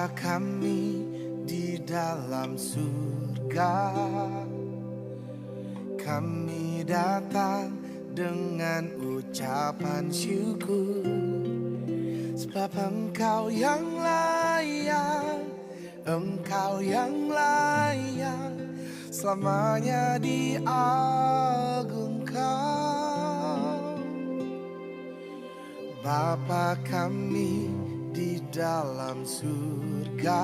Bapa kami di dalam surga, kami datang dengan ucapan syukur, sebab Engkau yang layak, Engkau yang layak selamanya diagungkan. Bapa kami di dalam surga,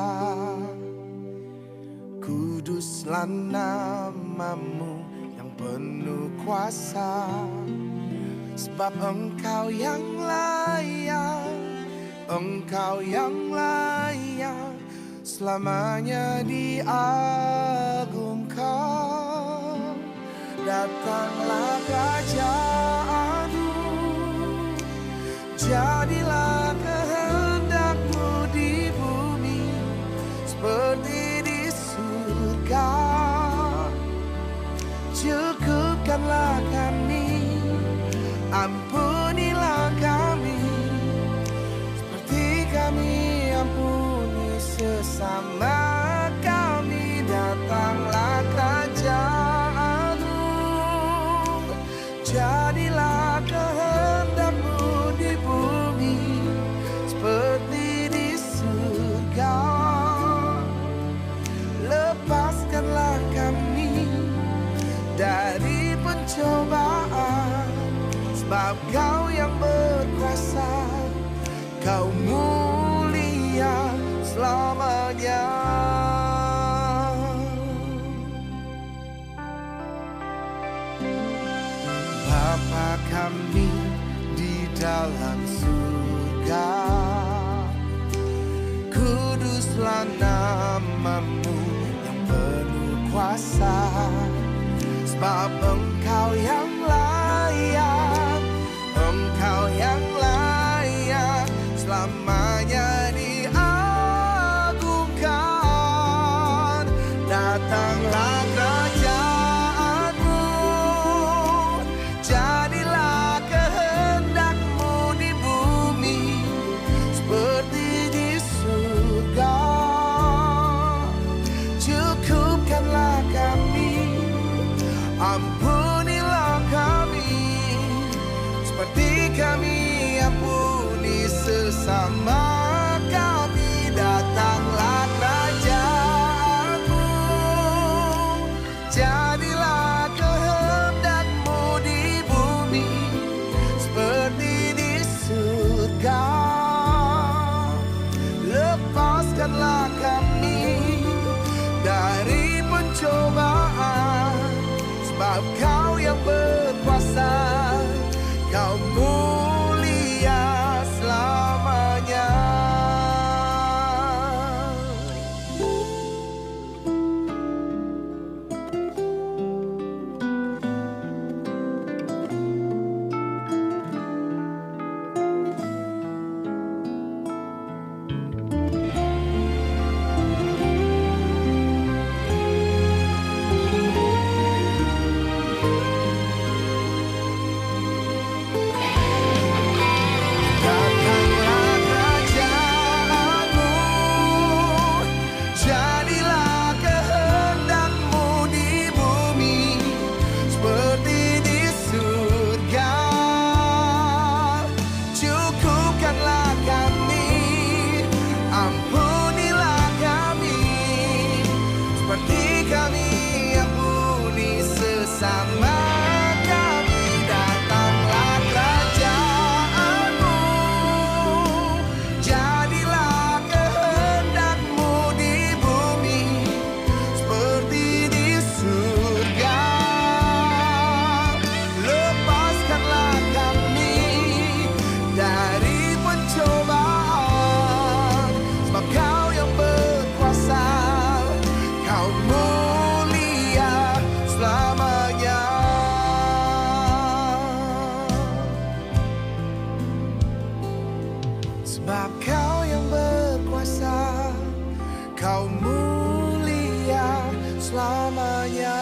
kuduslah namamu yang penuh kuasa, sebab Engkau yang layak, Engkau yang layak selamanya diagungkan. Datanglah kerajaanmu, jadilah kehendak-Mu di bumi seperti di surga. Cukupkanlah kami, ampunilah kami, seperti kami ampuni sesama kami. Datanglah kerajaan-Mu, jadilah kehendak-Mu di bumi seperti di surga. Lepaskanlah kami dari pencobaan, sebab Kau yang berkuasa, Kau mulia selamanya. Bapa kami di dalam surga, kuduslah namamu yang penuh kuasa, sebab Engkau yang layak, Engkau yang layak selamanya diagungkan. Datanglah kerajaan-Mu, jadilah kehendak-Mu di bumi seperti di surga. Cukupkanlah kami, ampunilah kami, seperti kami ampuni sesama kami. Datanglah kerajaan-Mu, jadilah kehendak-Mu di bumi seperti di surga. Lepaskanlah kami dari pencobaan, sebab Kau yang berkuasa, Kau mulia selamanya. Sama kami. Datanglah kerajaan-Mu, jadilah kehendak-Mu di bumi seperti di surga. Lepaskanlah kami dari pencobaan, sebab Kau yang berkuasa, Kau mulia selamanya. Sebab Kau yang berkuasa, Kau mulia selamanya.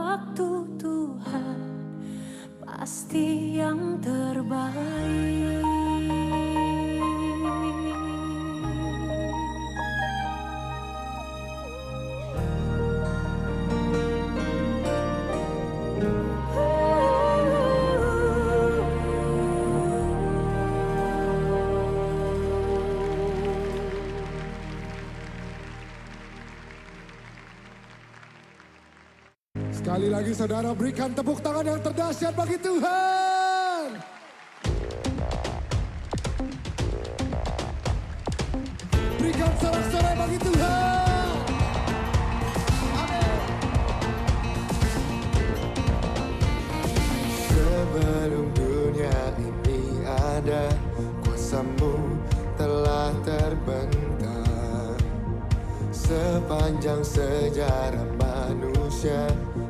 waktu Tuhan pasti yang terbaik. Sekali lagi saudara berikan tepuk tangan yang terdahsyat bagi Tuhan. Berikan sorak-sorai bagi Tuhan. Amin. Sebelum dunia ini ada, kuasamu telah terbentang. Sepanjang sejarah manusia,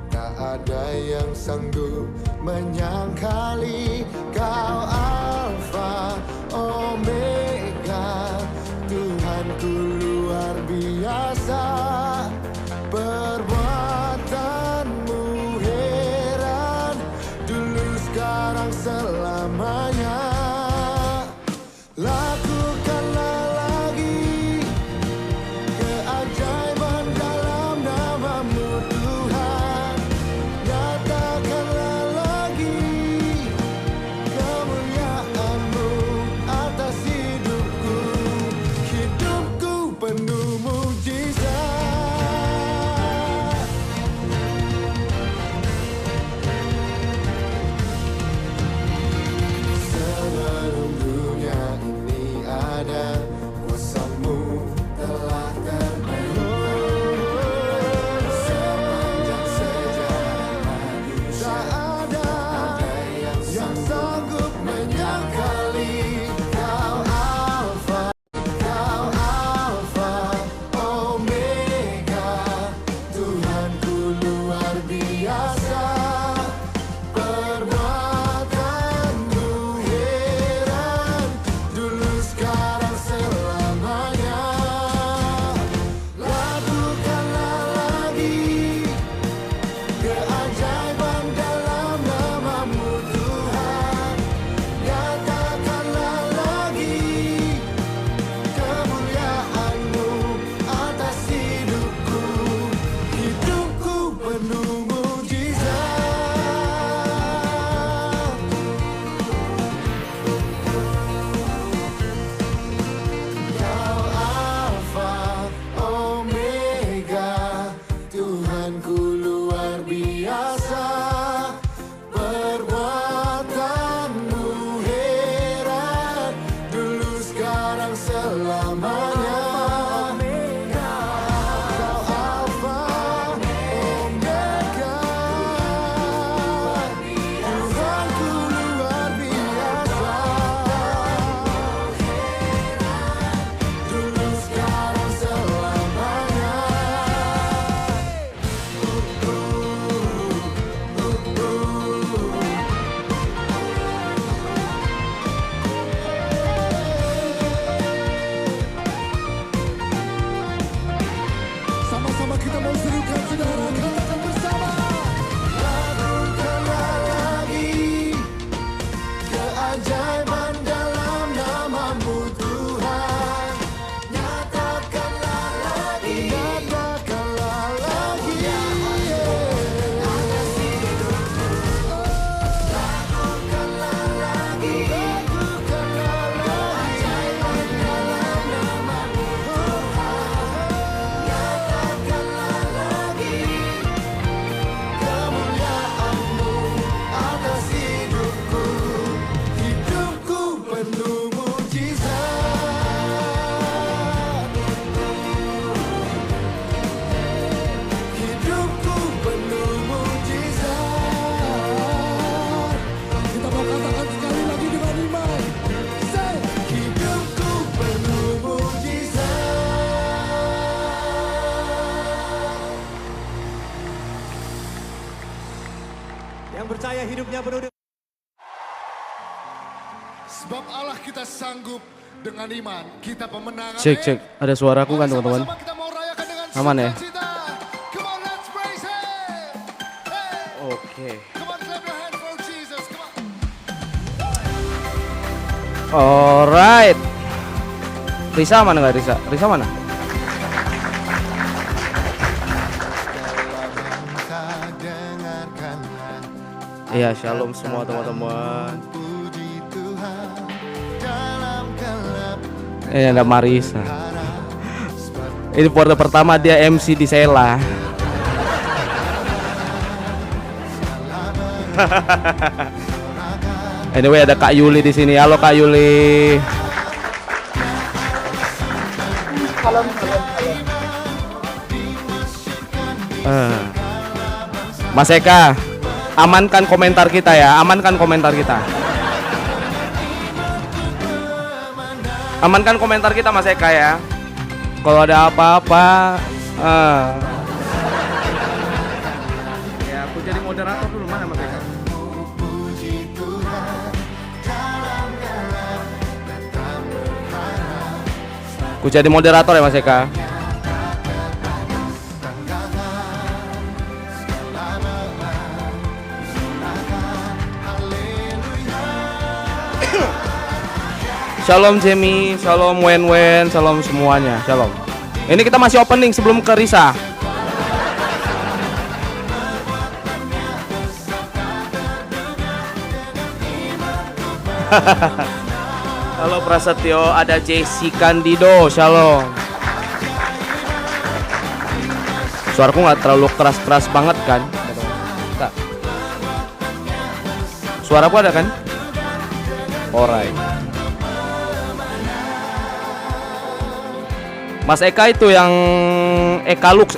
tak ada yang sanggup menyangkali Kau Alfa Omega, Tuhanku luar biasa. Perbuatanmu heran, dulu sekarang selamanya. Lakukanlah lagi keajaiban dalam nama-Mu Tuhan. Nyatakanlah lagi kemuliaan-Mu atas hidupku. Hidupku penuh mujizat. Sebelum dunia ini ada, kuasa-Mu telah terbentuk. Sepanjang sejarah manusia, tak ada yang sanggup menyangkali Kau Alfa, Kau Alfa Omega, Tuhanku luar biasa. Perbuatanmu heran, dulu sekarang selamanya. Lakukanlah lagi keajaiban dalam nama-Mu Tuhan. Nyatakanlah lagi kemuliaan-Mu atas hidupku. Hidupku penuh mujizat. Kau Alfa Omega, Tuhanku luar biasa. Perbuatanmu heran, dulu sekarang selamanya. Kau Alfa Omega, Tuhanku luar biasa. Dulu sekarang selamanya. Sama-sama kita mau serukan saudara, katakan bersama. Lakukanlah lagi keajaiban dalam nama-Mu Tuhan. Nyatakanlah lagi, nyatakanlah lagi atas hidupku. Lakukanlah lagi, lakukanlah keajaiban dalam nama-Mu Tuhan. Nyatakanlah lagi kemuliaan-Mu atas hidupku. Hidupku penuh mujizat. Hidupku penuh mujizat. Kita mau katakan sekali lagi dengan iman. Say, Hidupku penuh mujizat. Yang percaya hidupnya penuh dengan sebab Allah kita sanggup dengan iman. Kita pemenang. Cek cek, ada suaraku kan teman-teman? Sama-sama kita mau rayakan dengan Aman ya? sukacita. Come on, let's praise Him. Hey. Oke. Come on, clap your hands for Jesus. Come on. Alright. Risa mana nggak Risa? Risa mana? Iya, shalom semua teman-teman. Ini ada Marisa. Ini portal pertama dia MC di Sela. Anyway, ada Kak Yuli di sini. Halo Kak Yuli. Mas Eka, amankan komentar kita ya. Amankan komentar kita. Amankan komentar kita Mas Eka ya. Kalau ada apa-apa, ya aku jadi moderator dulu. Mana Mas Eka? Aku jadi moderator ya Mas Eka. Shalom Jamie, shalom Wen, shalom semuanya, shalom. Ini kita masih opening sebelum ke Risa. Halo Prasetyo, ada Jesse Candido, shalom. Suaraku nggak terlalu keras-keras banget kan? Tak. Suaraku ada kan? Alright. Mas Eka itu yang Eka Lux.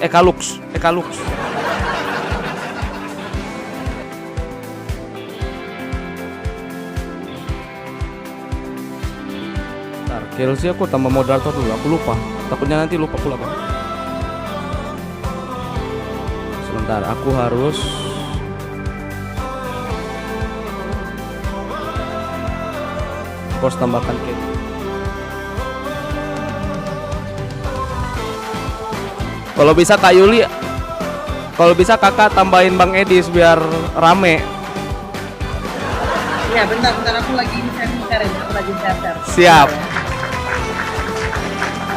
Ntar, Kelsey aku tambah moderator dulu, aku lupa. Takutnya nanti lupa pula kan. Sebentar, aku harus tambahkan Kelsey. Kalau bisa Kak Yuli, kalau bisa kakak tambahin Bang Edis biar rame. Iya bentar aku lagi share, aku lagi share. Siap.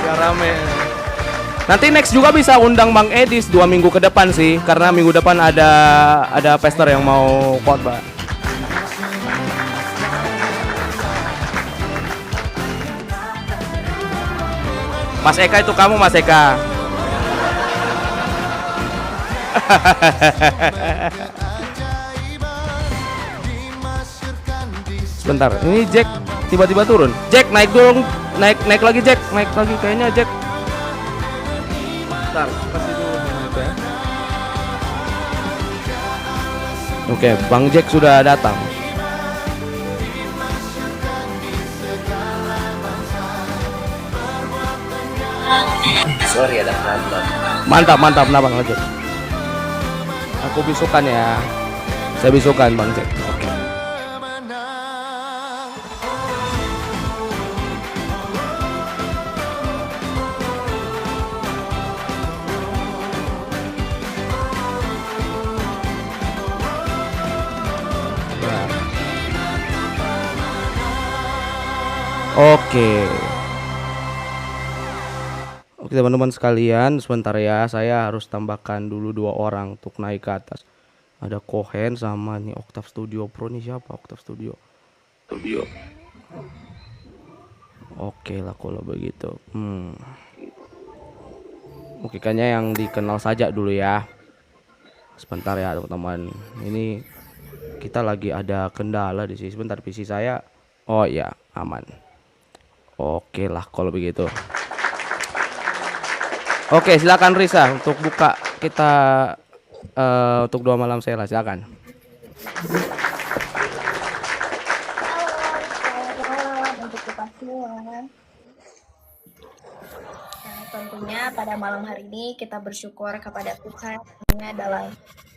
Biar rame. Nanti next juga bisa undang Bang Edis 2 minggu ke depan sih, karena minggu depan ada pester yang mau khotbah. Mas Eka itu kamu Mas Eka. Sebentar, ini Jack tiba-tiba turun. Jack naik dong, naik lagi Jack, naik lagi kayaknya Jack. Bentar, kasih dulu itu ya. Oke, Bang Jack sudah datang. Sorry ada problem. Mantap, kenapa lanjut? Aku bisukan ya. Saya bisukan Bang Jack. Oke. Oke. Oke teman-teman sekalian, sebentar ya, saya harus tambahkan dulu 2 orang untuk naik ke atas. Ada Cohen sama nih Octave Studio Pro. Nih siapa Octave Studio? Oke lah kalau begitu. Oke, kayaknya yang dikenal saja dulu ya. Sebentar ya teman-teman. Ini kita lagi ada kendala di sini. Sebentar, PC saya. Oh ya, aman. Oke lah kalau begitu. Oke, silakan Risa untuk buka kita untuk 2 malam Sela, silakan. Untuk kita semua. Nah, tentunya pada malam hari ini kita bersyukur kepada Tuhan dalam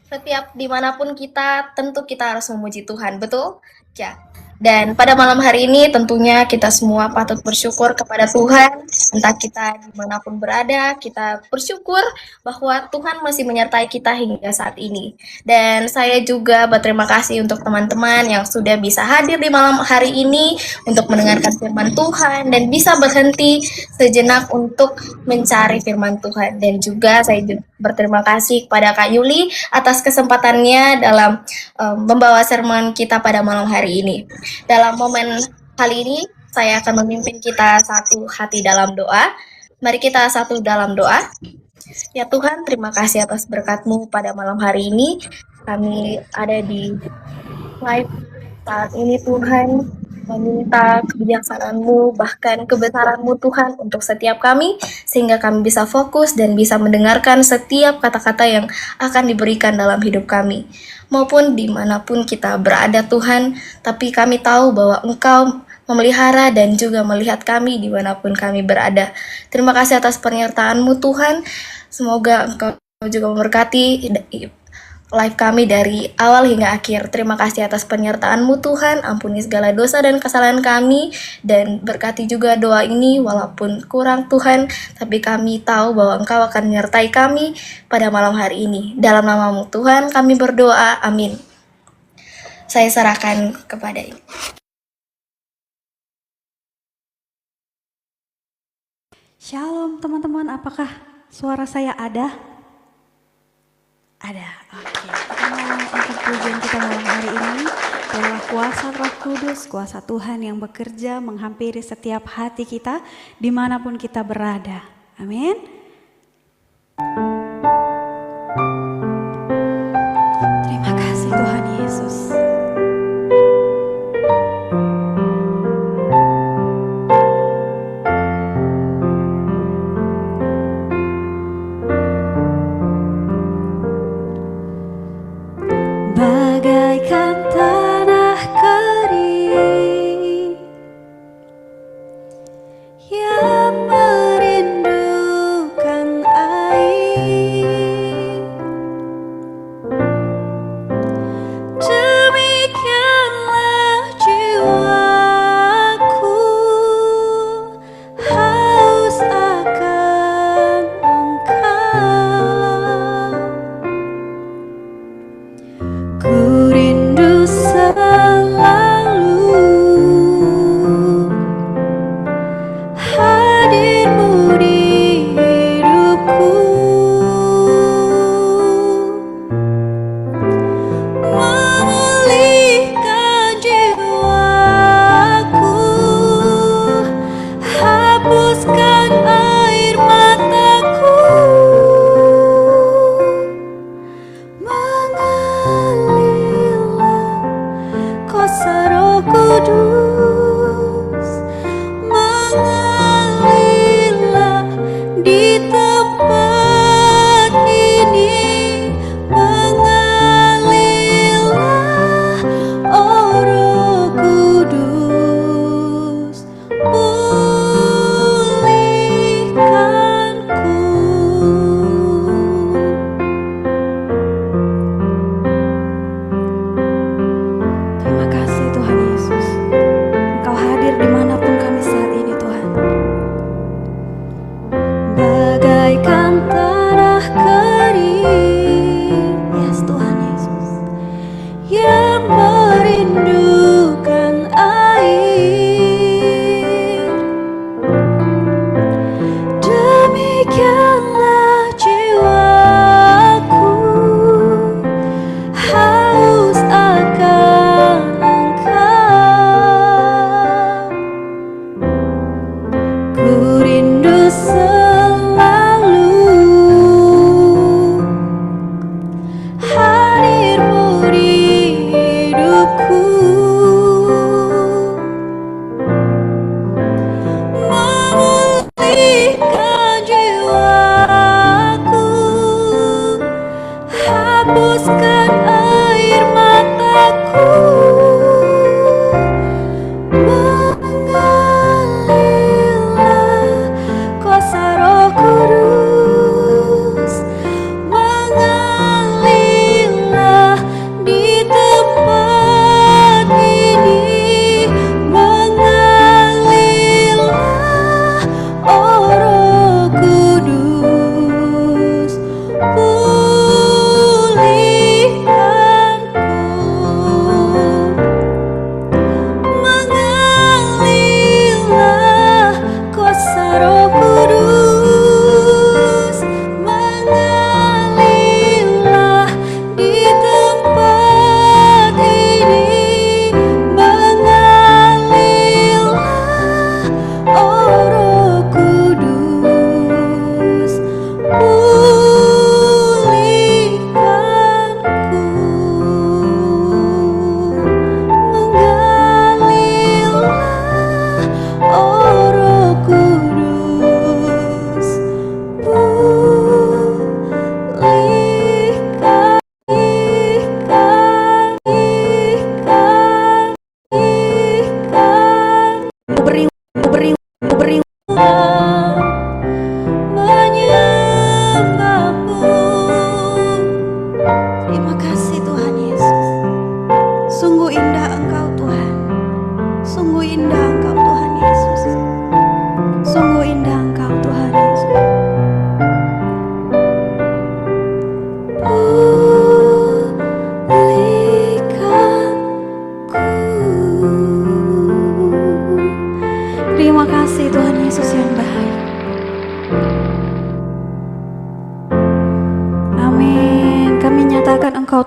setiap dimanapun kita, tentu kita harus memuji Tuhan, betul? Ya. Dan pada malam hari ini tentunya kita semua patut bersyukur kepada Tuhan. Entah kita dimanapun berada, kita bersyukur bahwa Tuhan masih menyertai kita hingga saat ini. Dan saya juga berterima kasih untuk teman-teman yang sudah bisa hadir di malam hari ini untuk mendengarkan firman Tuhan dan bisa berhenti sejenak untuk mencari firman Tuhan. Dan juga saya berterima kasih kepada Kak Yuli atas kesempatannya dalam membawa sermon kita pada malam hari ini. Dalam momen kali ini, saya akan memimpin kita satu hati dalam doa. Mari kita satu dalam doa. Ya Tuhan, terima kasih atas berkat-Mu pada malam hari ini. Kami ada di live saat ini Tuhan, meminta kebijaksanaan-Mu, bahkan kebesaran-Mu Tuhan untuk setiap kami, sehingga kami bisa fokus dan bisa mendengarkan setiap kata-kata yang akan diberikan dalam hidup kami. Maupun dimanapun kita berada Tuhan, tapi kami tahu bahwa Engkau memelihara dan juga melihat kami dimanapun kami berada. Terima kasih atas penyertaan-Mu Tuhan, semoga Engkau juga memberkati live kami dari awal hingga akhir. Terima kasih atas penyertaan-Mu Tuhan, ampuni segala dosa dan kesalahan kami, dan berkati juga doa ini walaupun kurang Tuhan, tapi kami tahu bahwa Engkau akan menyertai kami pada malam hari ini. Dalam nama-Mu Tuhan kami berdoa, amin. Saya serahkan kepada Ibu. Shalom teman-teman, apakah suara saya ada? Ada, oke. Kita mau angkat pujian kita malam hari ini. Adalah kuasa Roh Kudus, kuasa Tuhan yang bekerja menghampiri setiap hati kita dimanapun kita berada. Amin. Terima kasih Tuhan Yesus. Bagaikan tanah kering yang merindukan air, demikianlah jiwaku haus akan Engkau. Ku rindu selalu hadir-Mu di hidupku, memulihkan jiwaku, hapuskan air mataku, mengalirlah kuasa Roh Kudus, mengalirlah di tempat ini, mengalirlah oh Roh Kudus, pulihkanku. Terima kasih Tuhan Yesus. Engkau hadir dimanapun kami saat ini Tuhan. Bagaikan tanah kering, yes Tuhan Yesus, yang merindukan air, demikianlah jiwaku haus akan Engkau. Ku rindu selalu hadir-Mu di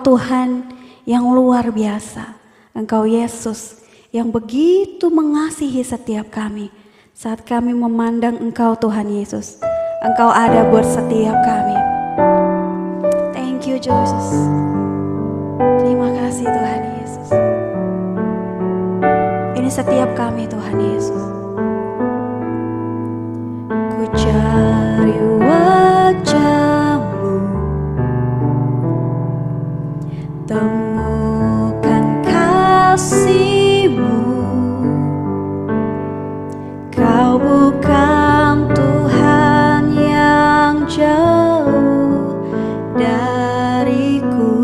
Tuhan yang luar biasa. Engkau Yesus yang begitu mengasihi setiap kami. Saat kami memandang Engkau Tuhan Yesus, Engkau ada buat setiap kami. Thank you Jesus. Terima kasih Tuhan Yesus. Ini setiap kami Tuhan Yesus. Ku cari wajah-Mu, temukan kasih-Mu. Kau bukan Tuhan yang jauh dariku.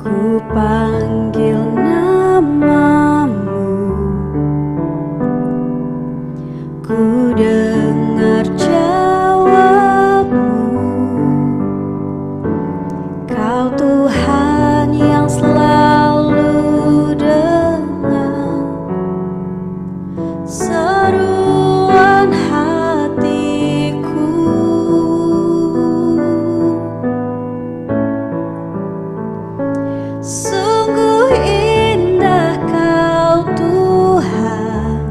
Ku panggil nama-Mu, ku dengar jawab-Mu. Kau Tuhan yang selalu dengar seruan hatiku. Sungguh indah Kau Tuhan,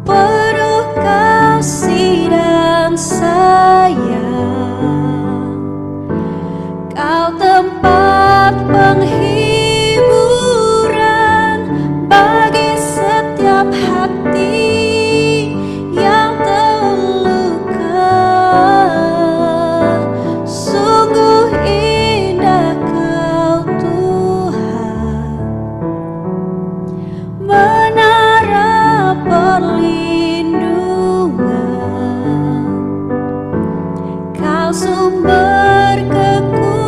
penuh kasih dan sayang. Kau tempat penghiburan bagi setiap hati yang terluka. Sungguh indah Kau Tuhan, menara perlindungan. Kau sumber kekuatan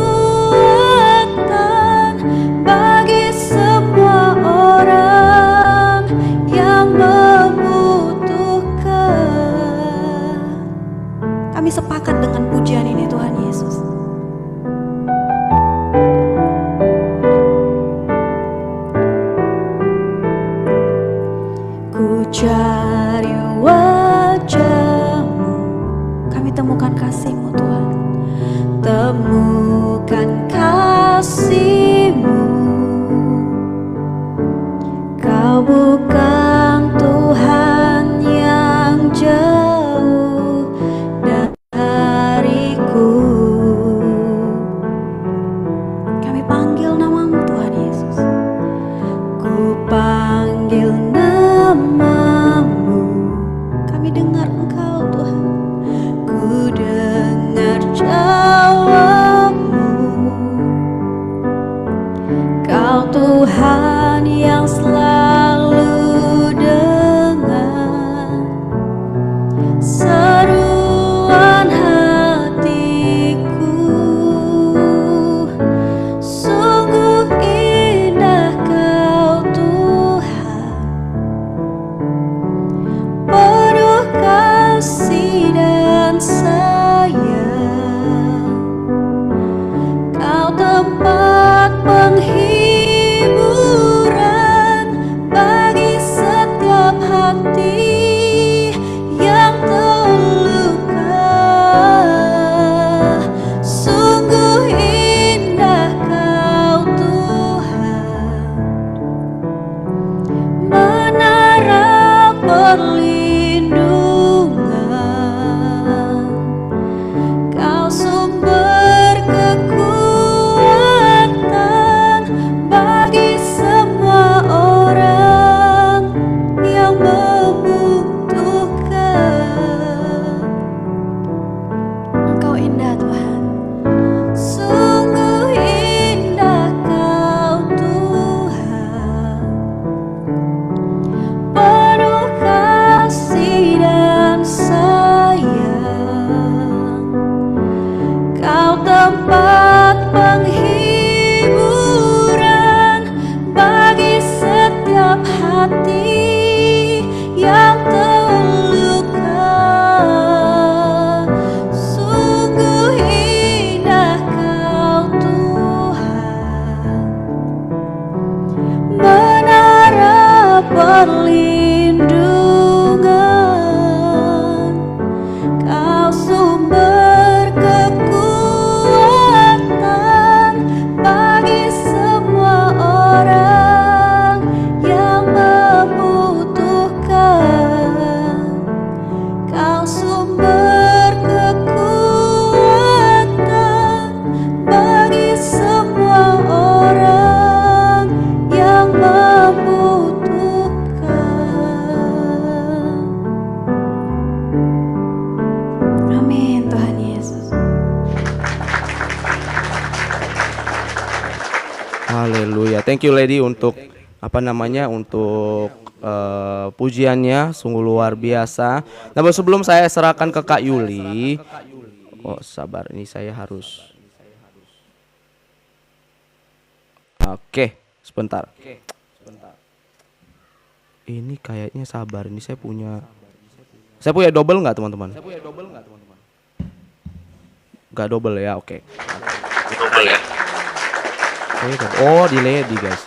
bagi semua orang yang membutuhkan. Kami sepakat dengan pujian ini Tuhan Yesus. Ku cari wajah-Mu, kami temukan kasih-Mu Tuhan. Temukan kasih-Mu. Kau bukan Tuhan yang jauh dariku. Haleluya. Thank you Lady untuk untuk pujiannya sungguh luar biasa. Nah, sebelum saya serahkan ke Kak Yuli, oh sabar ini saya harus. Oke, sebentar. Ini kayaknya sabar. Ini saya punya double nggak teman-teman? Nggak double ya, oke. Oh, di Lady guys.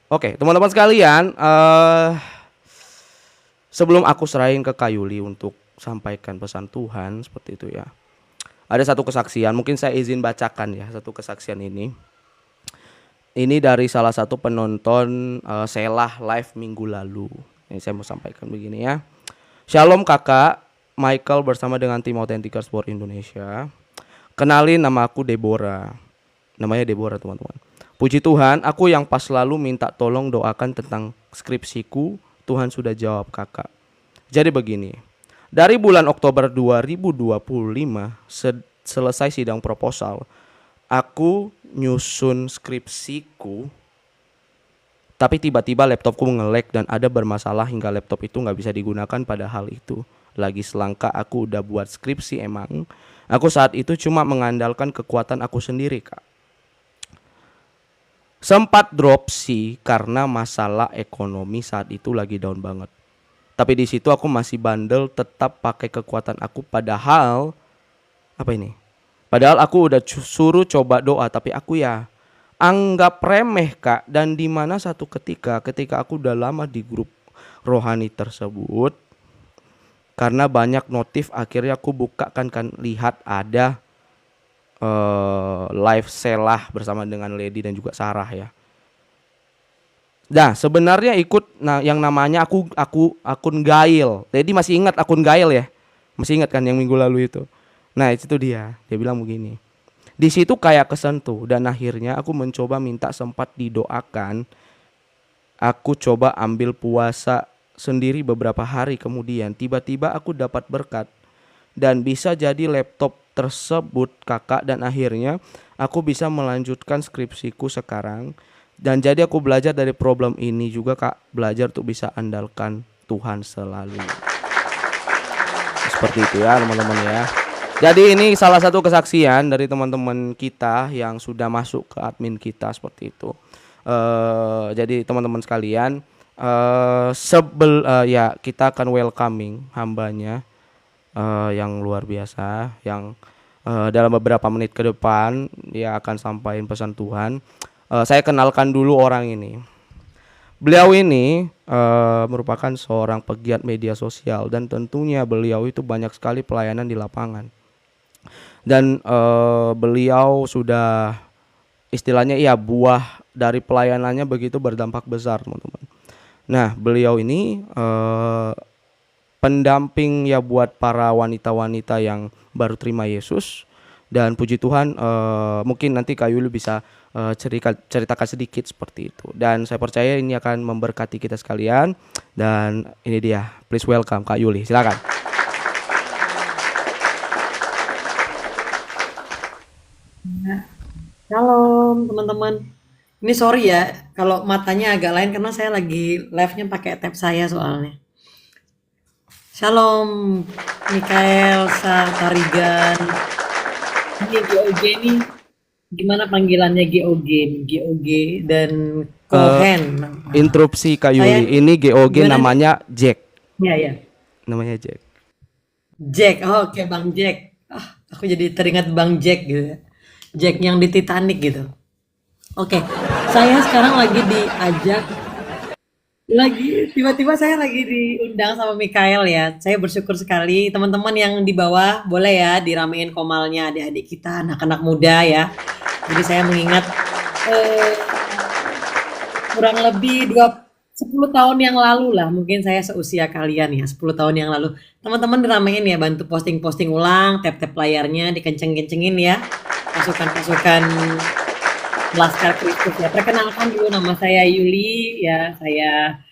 Oke, teman-teman sekalian, sebelum aku serahin ke Kak Yuli untuk sampaikan pesan Tuhan seperti itu ya. Ada satu kesaksian, mungkin saya izin bacakan ya satu kesaksian ini. Ini dari salah satu penonton Selah live minggu lalu. Ini saya mau sampaikan begini ya. Shalom kakak, Michael bersama dengan tim Authenticers for Indonesia. Kenalin, nama aku Deborah. Namanya Deborah teman-teman. Puji Tuhan, aku yang pas lalu minta tolong doakan tentang skripsiku, Tuhan sudah jawab kakak. Jadi begini, dari bulan Oktober 2025 selesai sidang proposal, aku nyusun skripsiku, tapi tiba-tiba laptopku nge-lag dan ada bermasalah hingga laptop itu nggak bisa digunakan. Padahal itu lagi selangkah aku udah buat skripsi emang. Aku saat itu cuma mengandalkan kekuatan aku sendiri kak. Sempat drop sih karena masalah ekonomi saat itu lagi down banget. Tapi di situ aku masih bandel tetap pakai kekuatan aku padahal Padahal aku udah suruh coba doa tapi aku ya anggap remeh kak. Dan di mana satu ketika aku udah lama di grup rohani tersebut, karena banyak notif akhirnya aku buka kan lihat ada live Selah bersama dengan Lady dan juga Sarah ya. Nah sebenarnya yang namanya akun Gail. Lady masih ingat akun Gail ya? Masih ingat kan yang minggu lalu itu? Nah itu dia bilang begini. Di situ kayak kesentuh dan akhirnya aku mencoba minta sempat didoakan. Aku coba ambil puasa sendiri beberapa hari kemudian tiba-tiba aku dapat berkat dan bisa jadi laptop tersebut kakak, dan akhirnya aku bisa melanjutkan skripsiku sekarang. Dan jadi aku belajar dari problem ini juga kak, belajar untuk bisa andalkan Tuhan selalu. Seperti itu ya teman-teman ya. Jadi ini salah satu kesaksian dari teman-teman kita yang sudah masuk ke admin kita seperti itu. Jadi teman-teman sekalian, kita akan welcoming hambanya yang luar biasa, yang dalam beberapa menit ke depan dia akan sampaikan pesan Tuhan. Saya kenalkan dulu orang ini. Beliau ini merupakan seorang pegiat media sosial dan tentunya beliau itu banyak sekali pelayanan di lapangan. Dan beliau sudah istilahnya buah dari pelayanannya begitu berdampak besar teman-teman. Nah beliau ini pendamping ya buat para wanita-wanita yang baru terima Yesus. Dan puji Tuhan mungkin nanti Kak Yuli bisa ceritakan sedikit seperti itu. Dan saya percaya ini akan memberkati kita sekalian. Dan ini dia, please welcome Kak Yuli, silakan. Shalom teman-teman. Ini sorry ya kalau matanya agak lain karena saya lagi live-nya pakai tab saya soalnya. Shalom Mikael, Tarigan. Ini GOG nih. Gimana panggilannya GOG? GOG dan Cohen. Interupsi Kak Yuli, ini GOG namanya Jack. Iya. Namanya Jack. Jack, oke Bang Jack. Aku jadi teringat Bang Jack gitu ya. Jack yang di Titanic gitu. Oke, saya sekarang lagi diajak tiba-tiba saya lagi diundang sama Mikael ya. Saya bersyukur sekali. Teman-teman yang di bawah boleh ya diramein komalnya adik-adik kita, anak-anak muda ya. Jadi saya mengingat kurang lebih 10 tahun yang lalu lah, mungkin saya seusia kalian ya, 10 tahun yang lalu. Teman-teman diramein ya, bantu posting-posting ulang, tap-tap layarnya, dikenceng-kencengin ya. Pasukan-pasukan Laskar Kristus ya. Perkenalkan dulu, nama saya Yuli ya, saya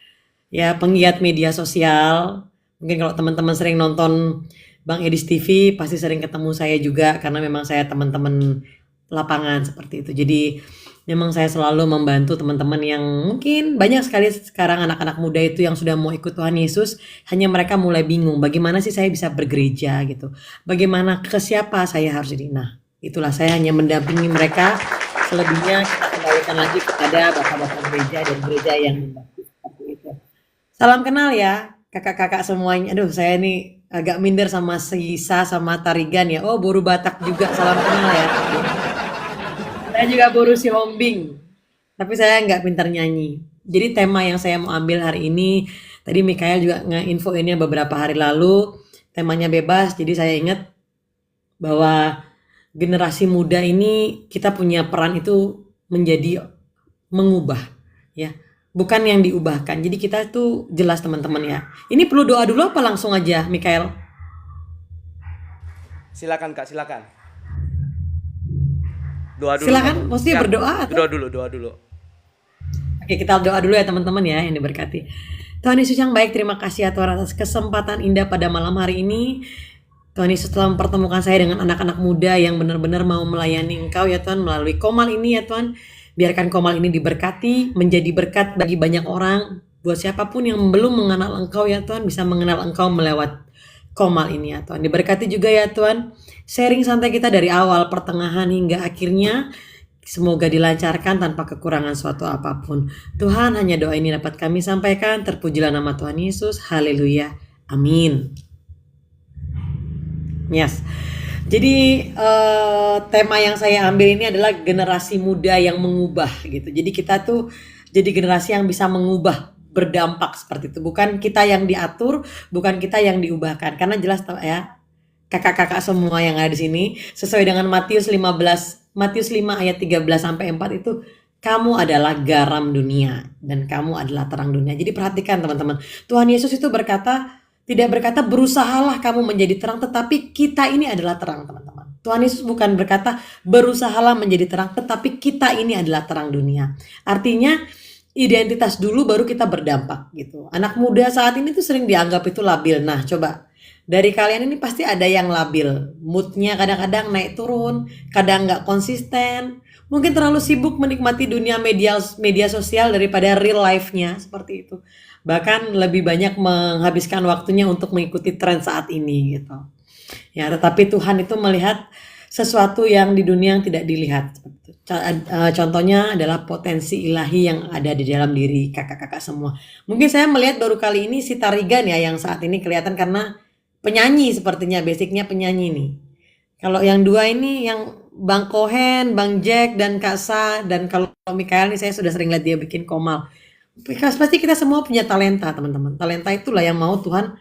ya penggiat media sosial. Mungkin kalau teman-teman sering nonton Bang Edis TV pasti sering ketemu saya juga karena memang saya teman-teman lapangan seperti itu. Jadi Memang saya selalu membantu teman-teman yang mungkin banyak sekali sekarang anak-anak muda itu yang sudah mau ikut Tuhan Yesus, hanya mereka mulai bingung bagaimana sih saya bisa bergereja gitu. Bagaimana ke siapa saya harus ini. Nah, itulah saya hanya mendampingi mereka. Selebihnya kita kembalikan lagi kepada bapak-bapak gereja dan gereja yang membaptis seperti itu. Salam kenal ya kakak-kakak semuanya. Aduh, saya ini agak minder sama Sisa sama Tarigan ya. Oh, Boru Batak juga salam kenal ya. Saya juga Boru si Hombing. Tapi saya nggak pintar nyanyi. Jadi tema yang saya mau ambil hari ini, tadi Mikael juga nge-infoinnya beberapa hari lalu, temanya bebas. Jadi saya ingat bahwa generasi muda ini kita punya peran itu menjadi mengubah ya. Bukan yang diubahkan. Jadi kita itu jelas teman-teman ya. Ini perlu doa dulu apa langsung aja Mikael? Silakan Kak, silakan. Doa dulu. Silakan, Kak. maksudnya Siap. berdoa atau? Doa dulu. Oke, kita doa dulu ya teman-teman ya yang diberkati. Tuhan Yesus yang baik, terima kasih ya Tuhan atas kesempatan indah pada malam hari ini. Tuhan Yesus telah mempertemukan saya dengan anak-anak muda yang benar-benar mau melayani Engkau ya Tuhan melalui Komal ini ya Tuhan. Biarkan Komal ini diberkati, menjadi berkat bagi banyak orang. Buat siapapun yang belum mengenal Engkau ya Tuhan, bisa mengenal Engkau melewat Komal ini ya Tuhan. Diberkati juga ya Tuhan. Sharing santai kita dari awal, pertengahan hingga akhirnya. Semoga dilancarkan tanpa kekurangan suatu apapun. Tuhan, hanya doa ini dapat kami sampaikan. Terpujilah nama Tuhan Yesus. Haleluya. Amin. Yes. Jadi tema yang saya ambil ini adalah generasi muda yang mengubah gitu. Jadi kita tuh jadi generasi yang bisa mengubah, berdampak seperti itu. Bukan kita yang diatur, bukan kita yang diubahkan. Karena jelas ya, kakak-kakak semua yang ada di sini sesuai dengan Matius 5 ayat 13 sampai 4 itu, kamu adalah garam dunia dan kamu adalah terang dunia. Jadi perhatikan teman-teman. Tuhan Yesus itu tidak berkata berusahalah kamu menjadi terang, tetapi kita ini adalah terang teman-teman. Tuhan Yesus bukan berkata berusahalah menjadi terang, tetapi kita ini adalah terang dunia. Artinya identitas dulu baru kita berdampak gitu. Anak muda saat ini tuh sering dianggap itu labil. Nah coba dari kalian ini pasti ada yang labil. Moodnya kadang-kadang naik turun, kadang nggak konsisten. Mungkin terlalu sibuk menikmati dunia media sosial daripada real life-nya seperti itu. Bahkan lebih banyak menghabiskan waktunya untuk mengikuti tren saat ini gitu. Ya, tetapi Tuhan itu melihat sesuatu yang di dunia yang tidak dilihat. Contohnya adalah potensi ilahi yang ada di dalam diri kakak-kakak semua. Mungkin saya melihat baru kali ini si Tarigan ya yang saat ini kelihatan karena penyanyi sepertinya, basicnya penyanyi nih. Kalau yang dua ini yang Bang Kohen, Bang Jack, dan Kak Sa, dan kalau Mikael nih saya sudah sering lihat dia bikin Komal. Pasti kita semua punya talenta teman-teman. Talenta itulah yang mau Tuhan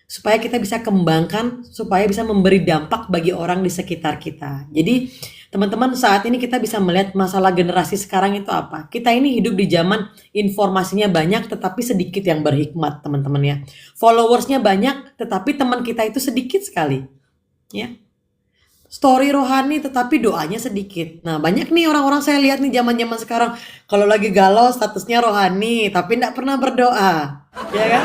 supaya kita bisa kembangkan, supaya bisa memberi dampak bagi orang di sekitar kita. Jadi teman-teman saat ini kita bisa melihat masalah generasi sekarang itu apa. Kita ini hidup di zaman informasinya banyak tetapi sedikit yang berhikmat teman-teman ya. Followersnya banyak tetapi teman kita itu sedikit sekali. Ya. Story rohani tetapi doanya sedikit. Nah banyak nih orang-orang saya lihat nih zaman-zaman sekarang. Kalau lagi galau statusnya rohani tapi tidak pernah berdoa. Ya kan?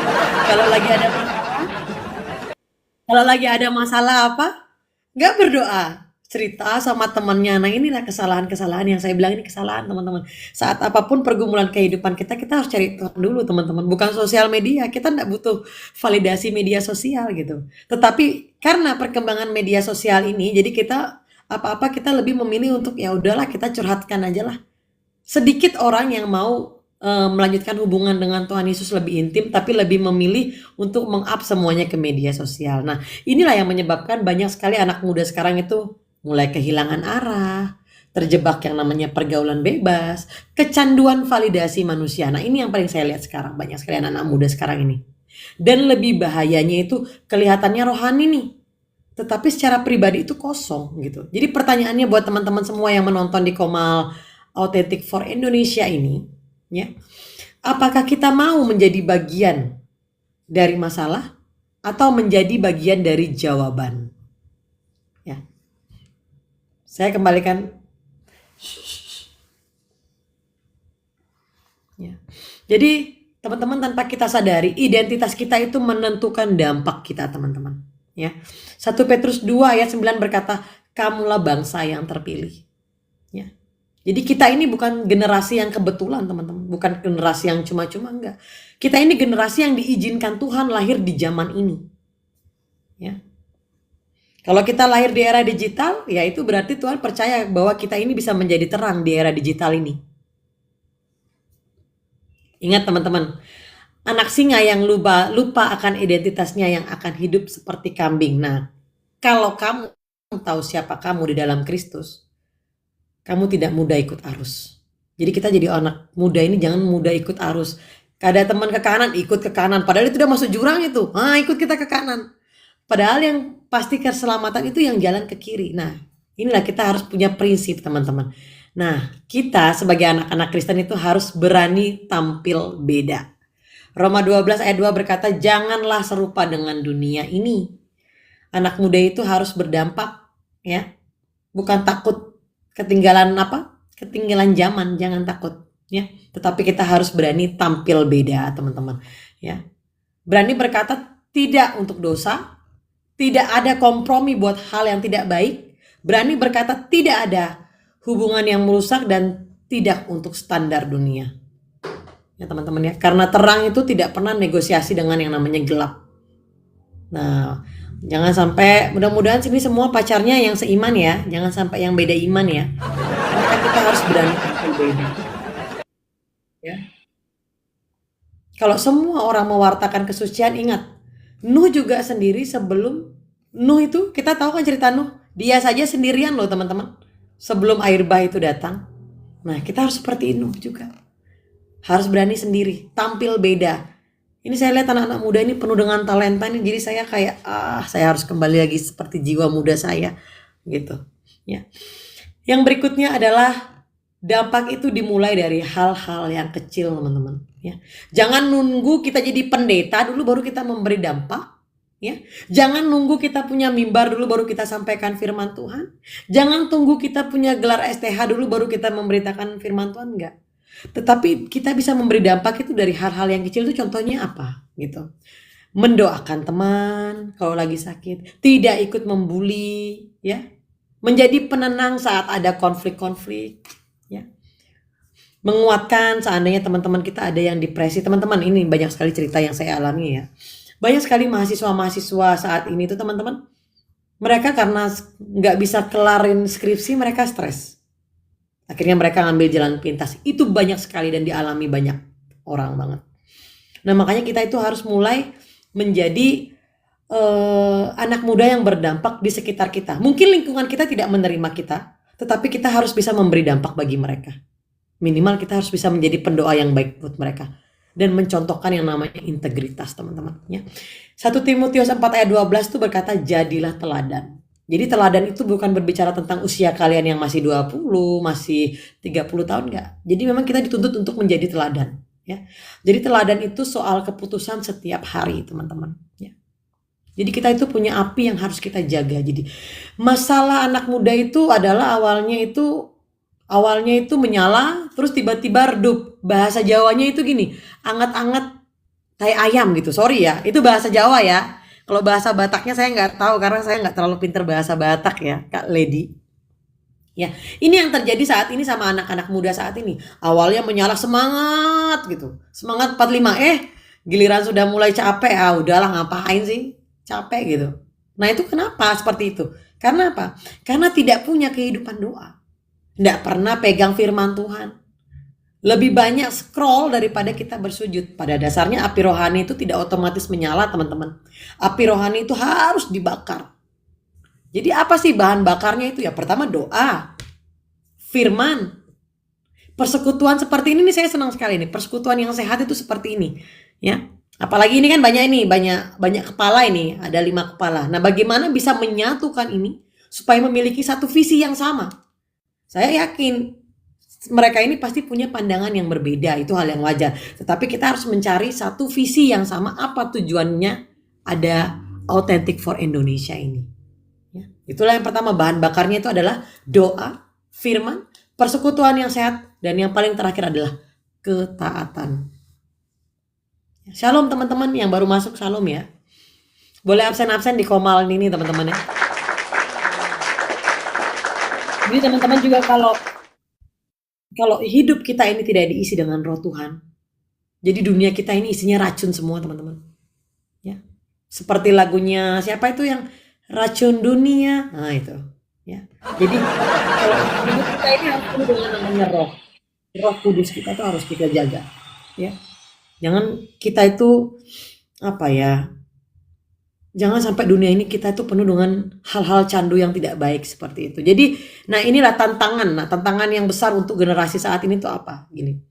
Kalau lagi ada masalah apa? Nggak berdoa. Cerita sama temannya. Nah inilah kesalahan-kesalahan yang saya bilang ini kesalahan teman-teman. Saat apapun pergumulan kehidupan kita harus cari Tuhan dulu teman-teman. Bukan sosial media. Kita tidak butuh validasi media sosial gitu. Tetapi karena perkembangan media sosial ini, jadi kita apa-apa kita lebih memilih untuk ya udahlah kita curhatkan aja lah. Sedikit orang yang mau melanjutkan hubungan dengan Tuhan Yesus lebih intim, tapi lebih memilih untuk meng-up semuanya ke media sosial. Nah inilah yang menyebabkan banyak sekali anak muda sekarang itu mulai kehilangan arah, terjebak yang namanya pergaulan bebas, kecanduan validasi manusia. Nah ini yang paling saya lihat sekarang, banyak sekali anak-anak muda sekarang ini. Dan lebih bahayanya itu kelihatannya rohani nih, tetapi secara pribadi itu kosong gitu. Jadi pertanyaannya buat teman-teman semua yang menonton di Komal Authentic for Indonesia ini, ya, apakah kita mau menjadi bagian dari masalah atau menjadi bagian dari jawaban? Ya, saya kembalikan. Ya. Jadi teman-teman tanpa kita sadari identitas kita itu menentukan dampak kita teman-teman. Ya, 1 Petrus 2 ayat 9 berkata, kamulah bangsa yang terpilih. Ya. Jadi kita ini bukan generasi yang kebetulan teman-teman, bukan generasi yang cuma-cuma, enggak. Kita ini generasi yang diizinkan Tuhan lahir di zaman ini. Ya. Kalau kita lahir di era digital, ya itu berarti Tuhan percaya bahwa kita ini bisa menjadi terang di era digital ini. Ingat teman-teman, anak singa yang lupa akan identitasnya yang akan hidup seperti kambing. Nah, kalau kamu tahu siapa kamu di dalam Kristus, kamu tidak mudah ikut arus. Jadi kita jadi anak muda ini jangan mudah ikut arus. Ada teman ke kanan, ikut ke kanan. Padahal itu udah masuk jurang itu. Ikut kita ke kanan. Padahal yang pasti keselamatan itu yang jalan ke kiri. Nah, inilah kita harus punya prinsip teman-teman. Nah, kita sebagai anak-anak Kristen itu harus berani tampil beda. Roma 12 ayat 2 berkata, janganlah serupa dengan dunia ini. Anak muda itu harus berdampak, ya. Bukan takut ketinggalan ketinggalan zaman, jangan takut, ya. Tetapi kita harus berani tampil beda, teman-teman, ya. Berani berkata tidak untuk dosa, tidak ada kompromi buat hal yang tidak baik, berani berkata tidak ada hubungan yang merusak dan tidak untuk standar dunia. Ya teman-teman ya, karena terang itu tidak pernah negosiasi dengan yang namanya gelap. Nah, jangan sampai, mudah-mudahan sini semua pacarnya yang seiman ya, jangan sampai yang beda iman ya. Karena kita harus berani tampil beda. Ya. Kalau semua orang mewartakan kesucian, ingat, Nuh juga sendiri sebelum Nuh itu, kita tahu kan cerita Nuh, dia saja sendirian loh teman-teman, sebelum air bah itu datang. Nah, kita harus seperti Nuh juga. Harus berani sendiri, tampil beda. Ini saya lihat anak-anak muda ini penuh dengan talenta nih, jadi saya kayak saya harus kembali lagi seperti jiwa muda saya gitu, ya. Yang berikutnya adalah dampak itu dimulai dari hal-hal yang kecil, teman-teman, ya. Jangan nunggu kita jadi pendeta dulu baru kita memberi dampak, ya. Jangan nunggu kita punya mimbar dulu baru kita sampaikan firman Tuhan. Jangan tunggu kita punya gelar STH dulu baru kita memberitakan firman Tuhan, enggak. Tetapi kita bisa memberi dampak itu dari hal-hal yang kecil. Itu contohnya apa gitu. Mendoakan teman kalau lagi sakit, tidak ikut membuli, ya. Menjadi penenang saat ada konflik-konflik, ya. Menguatkan seandainya teman-teman kita ada yang depresi. Teman-teman, ini banyak sekali cerita yang saya alami ya. Banyak sekali mahasiswa-mahasiswa saat ini tuh teman-teman, mereka karena nggak bisa kelarin skripsi, mereka stres. Akhirnya mereka ngambil jalan pintas. Itu banyak sekali dan dialami banyak orang banget. Nah, makanya kita itu harus mulai menjadi anak muda yang berdampak di sekitar kita. Mungkin lingkungan kita tidak menerima kita, tetapi kita harus bisa memberi dampak bagi mereka. Minimal kita harus bisa menjadi pendoa yang baik buat mereka. Dan mencontohkan yang namanya integritas, teman-teman. Ya. 1 Timotius 4 ayat 12 itu berkata, jadilah teladan. Jadi teladan itu bukan berbicara tentang usia kalian yang masih 20, masih 30 tahun, enggak. Jadi memang kita dituntut untuk menjadi teladan, ya. Jadi teladan itu soal keputusan setiap hari, teman-teman, ya. Jadi kita itu punya api yang harus kita jaga. Jadi masalah anak muda itu adalah awalnya itu menyala, terus tiba-tiba redup. Bahasa Jawanya itu gini, anget-anget kayak ayam gitu. Sorry ya, itu bahasa Jawa ya. Kalau bahasa Bataknya saya nggak tahu karena saya nggak terlalu pinter bahasa Batak ya, Kak Lady. Ya, ini yang terjadi saat ini sama anak-anak muda saat ini. Awalnya menyala semangat gitu, semangat 45. Giliran sudah mulai capek, udahlah ngapain sih, capek gitu. Nah itu kenapa seperti itu? Karena apa? Karena tidak punya kehidupan doa, tidak pernah pegang firman Tuhan. Lebih banyak scroll daripada kita bersujud. Pada dasarnya api rohani itu tidak otomatis menyala, teman-teman. Api rohani itu harus dibakar. Jadi apa sih bahan bakarnya itu? Ya pertama doa, firman, persekutuan seperti ini nih, saya senang sekali nih. Persekutuan yang sehat itu seperti ini, ya. Apalagi ini kan banyak kepala ini, ada 5 kepala. Nah, bagaimana bisa menyatukan ini supaya memiliki satu visi yang sama? Saya yakin mereka ini pasti punya pandangan yang berbeda, itu hal yang wajar. Tetapi kita harus mencari satu visi yang sama. Apa tujuannya ada Authentic for Indonesia ini? Ya. Itulah yang pertama, bahan bakarnya itu adalah doa, firman, persekutuan yang sehat, dan yang paling terakhir adalah ketaatan. Shalom teman-teman yang baru masuk, shalom ya. Boleh absen-absen di komal ini teman-teman ya. Jadi teman-teman juga kalau kalau hidup kita ini tidak diisi dengan roh Tuhan, jadi dunia kita ini isinya racun semua teman-teman. Ya, seperti lagunya siapa itu yang racun dunia, nah itu. Ya, jadi kalau hidup kita ini harus penuh dengan namanya roh kudus kita tuh harus kita jaga. Ya, jangan kita itu apa ya? Jangan sampai dunia ini kita itu penuh dengan hal-hal candu yang tidak baik seperti itu. Jadi, nah inilah tantangan. Nah, tantangan yang besar untuk generasi saat ini tuh apa? Gini.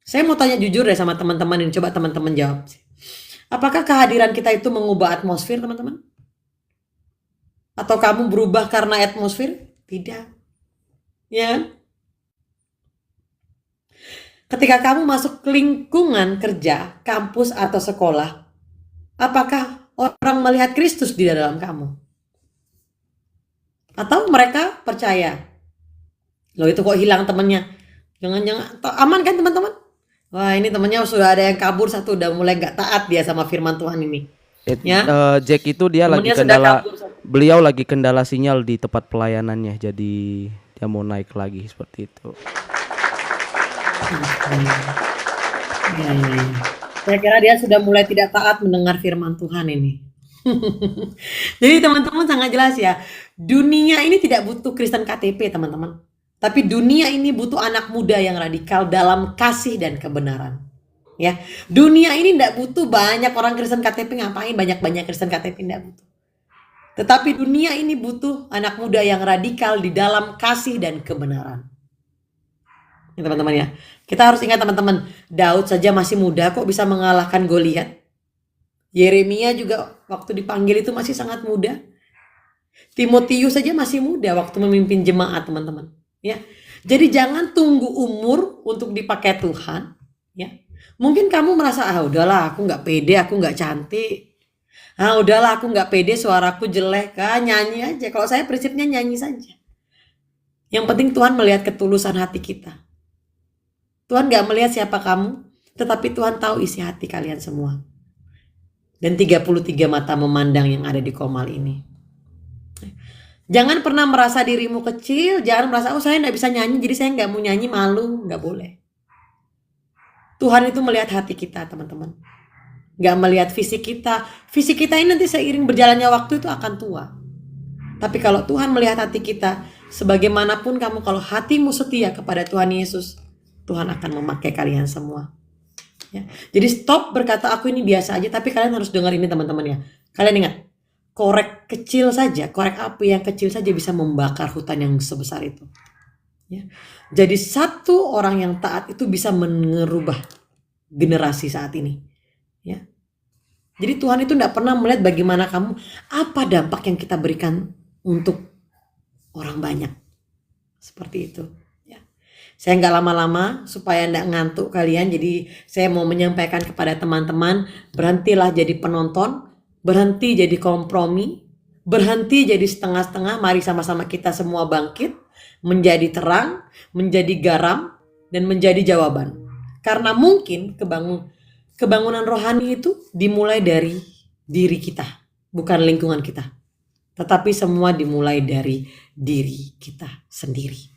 Saya mau tanya jujur deh sama teman-teman ini. Coba teman-teman jawab. Apakah kehadiran kita itu mengubah atmosfer, teman-teman? Atau kamu berubah karena atmosfer? Tidak. Ya. Ketika kamu masuk lingkungan kerja, kampus atau sekolah, apakah orang melihat Kristus di dalam kamu? Atau mereka percaya, loh itu kok hilang temennya? Jangan-jangan aman kan teman-teman? Wah ini temennya sudah ada yang kabur satu, udah mulai gak taat dia sama firman Tuhan ini. Ya. Jack itu dia Temennya lagi sudah kendala, kabur satu. beliau lagi kendala sinyal di tempat pelayanannya, jadi dia mau naik lagi seperti itu. Ya. Saya kira dia sudah mulai tidak taat mendengar firman Tuhan ini. Jadi teman-teman sangat jelas ya. Dunia ini tidak butuh Kristen KTP teman-teman. Tapi dunia ini butuh anak muda yang radikal dalam kasih dan kebenaran. Ya, dunia ini tidak butuh banyak orang Kristen KTP, ngapain banyak-banyak Kristen KTP, tidak butuh. Tetapi dunia ini butuh anak muda yang radikal di dalam kasih dan kebenaran. Ya, teman-teman ya. Kita harus ingat teman-teman, Daud saja masih muda kok bisa mengalahkan Goliat. Yeremia juga waktu dipanggil itu masih sangat muda. Timotius saja masih muda waktu memimpin jemaat teman-teman. Ya, jadi jangan tunggu umur untuk dipakai Tuhan. Ya, mungkin kamu merasa udahlah aku nggak pede, aku nggak cantik. Udahlah aku nggak pede, suaraku jelek, nyanyi aja. Kalau saya prinsipnya nyanyi saja. Yang penting Tuhan melihat ketulusan hati kita. Tuhan gak melihat siapa kamu, tetapi Tuhan tahu isi hati kalian semua. Dan 33 mata memandang yang ada di Komal ini. Jangan pernah merasa dirimu kecil, jangan merasa saya gak bisa nyanyi, jadi saya gak mau nyanyi, malu, gak boleh. Tuhan itu melihat hati kita teman-teman. Gak melihat fisik kita. Fisik kita ini nanti seiring berjalannya waktu itu akan tua. Tapi kalau Tuhan melihat hati kita, sebagaimanapun kamu, kalau hatimu setia kepada Tuhan Yesus, Tuhan akan memakai kalian semua. Ya. Jadi stop berkata aku ini biasa aja, tapi kalian harus dengar ini teman-teman ya. Kalian ingat, korek kecil saja, korek api yang kecil saja bisa membakar hutan yang sebesar itu. Ya. Jadi satu orang yang taat itu bisa merubah generasi saat ini. Ya. Jadi Tuhan itu tidak pernah melihat bagaimana kamu, apa dampak yang kita berikan untuk orang banyak. Seperti itu. Saya nggak lama-lama supaya nggak ngantuk kalian. Jadi saya mau menyampaikan kepada teman-teman, berhentilah jadi penonton, berhenti jadi kompromi, berhenti jadi setengah-setengah. Mari sama-sama kita semua bangkit, menjadi terang, menjadi garam, dan menjadi jawaban. Karena mungkin kebangunan rohani itu dimulai dari diri kita, bukan lingkungan kita. Tetapi semua dimulai dari diri kita sendiri.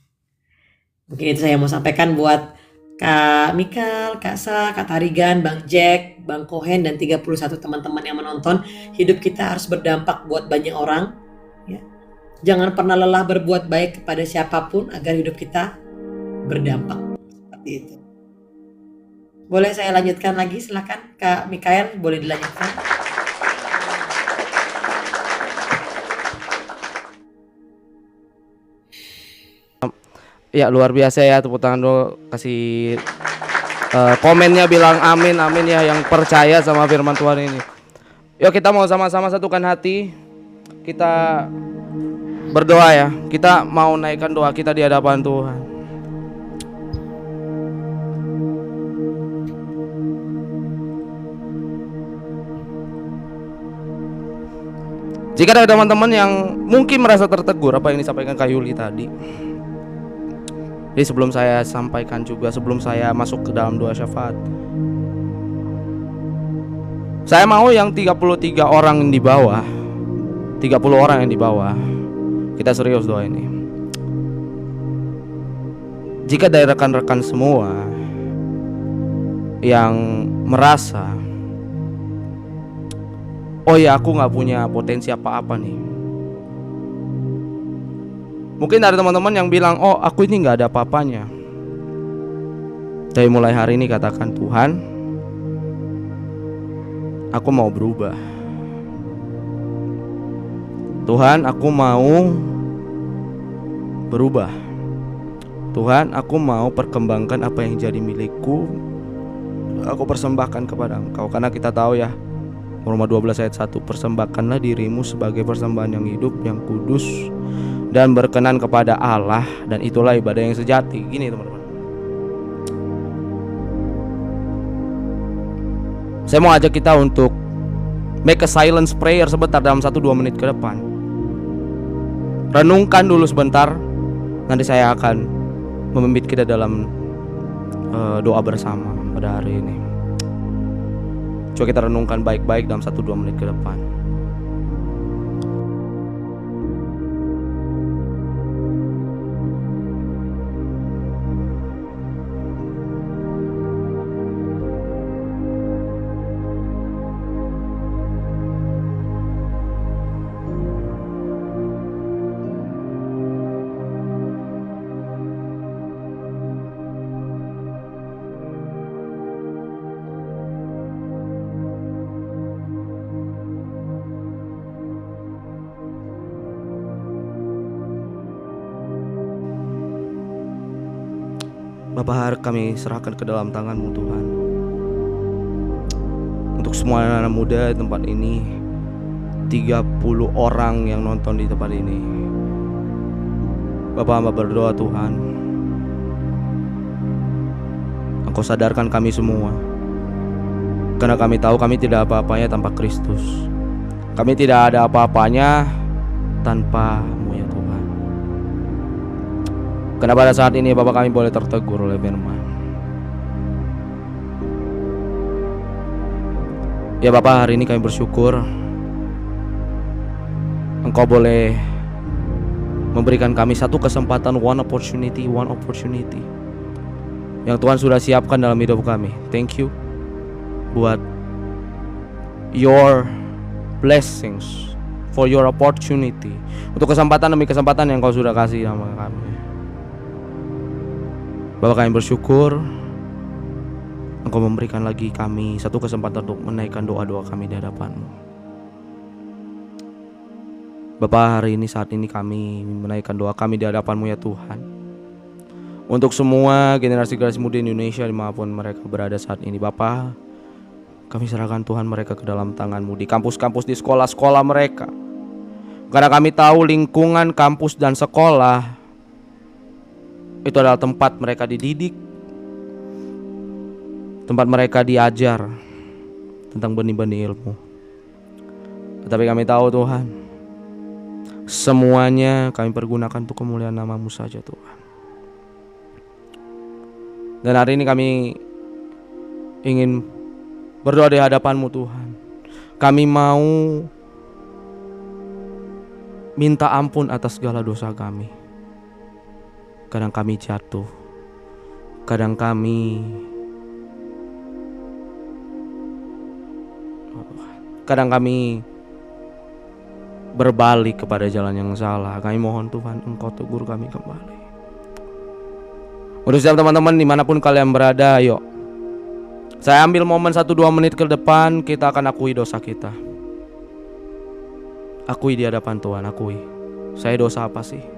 Mungkin itu saya mau sampaikan buat Kak Mikal, Kak Sa, Kak Tarigan, Bang Jack, Bang Kohen, dan 31 teman-teman yang menonton. Hidup kita harus berdampak buat banyak orang. Ya. Jangan pernah lelah berbuat baik kepada siapapun agar hidup kita berdampak. Seperti itu. Boleh saya lanjutkan lagi? Silakan Kak Mikael, boleh dilanjutkan. Ya luar biasa ya, tepuk tangan dulu, kasih komennya bilang amin amin ya yang percaya sama firman Tuhan ini. Yuk kita mau sama-sama satukan hati, kita berdoa ya, kita mau naikkan doa kita di hadapan Tuhan. Jika ada teman-teman yang mungkin merasa tertegur apa yang disampaikan Kak Yuli tadi, jadi sebelum saya sampaikan juga, sebelum saya masuk ke dalam doa syafaat, saya mau yang 33 orang di bawah, 30 orang yang di bawah, kita serius doa ini. jika dari rekan-rekan semua yang merasa, oh ya aku gak punya potensi apa-apa nih. Mungkin ada teman-teman yang bilang, oh aku ini gak ada apa-apanya. Tapi mulai hari ini katakan, Tuhan, aku mau berubah. Tuhan, aku mau berubah. Tuhan, aku mau perkembangkan apa yang jadi milikku. Aku persembahkan kepada Engkau. Karena kita tahu ya, Roma 12 ayat 1, persembahkanlah dirimu sebagai persembahan yang hidup, yang kudus, dan berkenan kepada Allah, dan itulah ibadah yang sejati. Gini teman-teman, saya mau ajak kita untuk make a silence prayer sebentar dalam 1-2 menit ke depan. Renungkan dulu sebentar. Nanti saya akan memimpin kita dalam doa bersama pada hari ini. Coba kita renungkan baik-baik dalam 1-2 menit ke depan. Bapa, kami serahkan ke dalam tangan-Mu Tuhan. Untuk semua anak-anak muda di tempat ini, 30 orang yang nonton di tempat ini, Bapa, hamba berdoa Tuhan, Engkau sadarkan kami semua. Karena kami tahu kami tidak apa-apanya tanpa Kristus. Kami tidak ada apa-apanya tanpa-Mu ya Tuhan. Karena pada saat ini Bapak kami boleh tertegur oleh firman. Ya Bapak, hari ini kami bersyukur Engkau boleh memberikan kami satu kesempatan, one opportunity yang Tuhan sudah siapkan dalam hidup kami. Thank you buat your blessings, for your opportunity, untuk kesempatan demi kesempatan yang Kau sudah kasih sama kami. Bapak, kami bersyukur Engkau memberikan lagi kami satu kesempatan untuk menaikkan doa-doa kami di hadapan-Mu. Bapak, hari ini saat ini kami menaikkan doa kami di hadapan-Mu ya Tuhan. Untuk semua generasi-generasi muda Indonesia dimanapun mereka berada saat ini, Bapak, kami serahkan Tuhan mereka ke dalam tangan-Mu, di kampus-kampus, di sekolah-sekolah mereka. Karena kami tahu lingkungan kampus dan sekolah itu adalah tempat mereka dididik, tempat mereka diajar tentang benih-benih ilmu. Tetapi kami tahu Tuhan, semuanya kami pergunakan untuk kemuliaan nama-Mu saja Tuhan. Dan hari ini kami ingin berdoa di hadapan-Mu Tuhan. Kami mau minta ampun atas segala dosa kami. Kadang kami jatuh, kadang kami berbalik kepada jalan yang salah. Kami mohon Tuhan Engkau tegur kami kembali. Untuk setiap teman-teman dimanapun kalian berada, ayo saya ambil momen 1-2 menit ke depan. Kita akan akui dosa kita. Akui di hadapan Tuhan, akui. Saya dosa apa sih?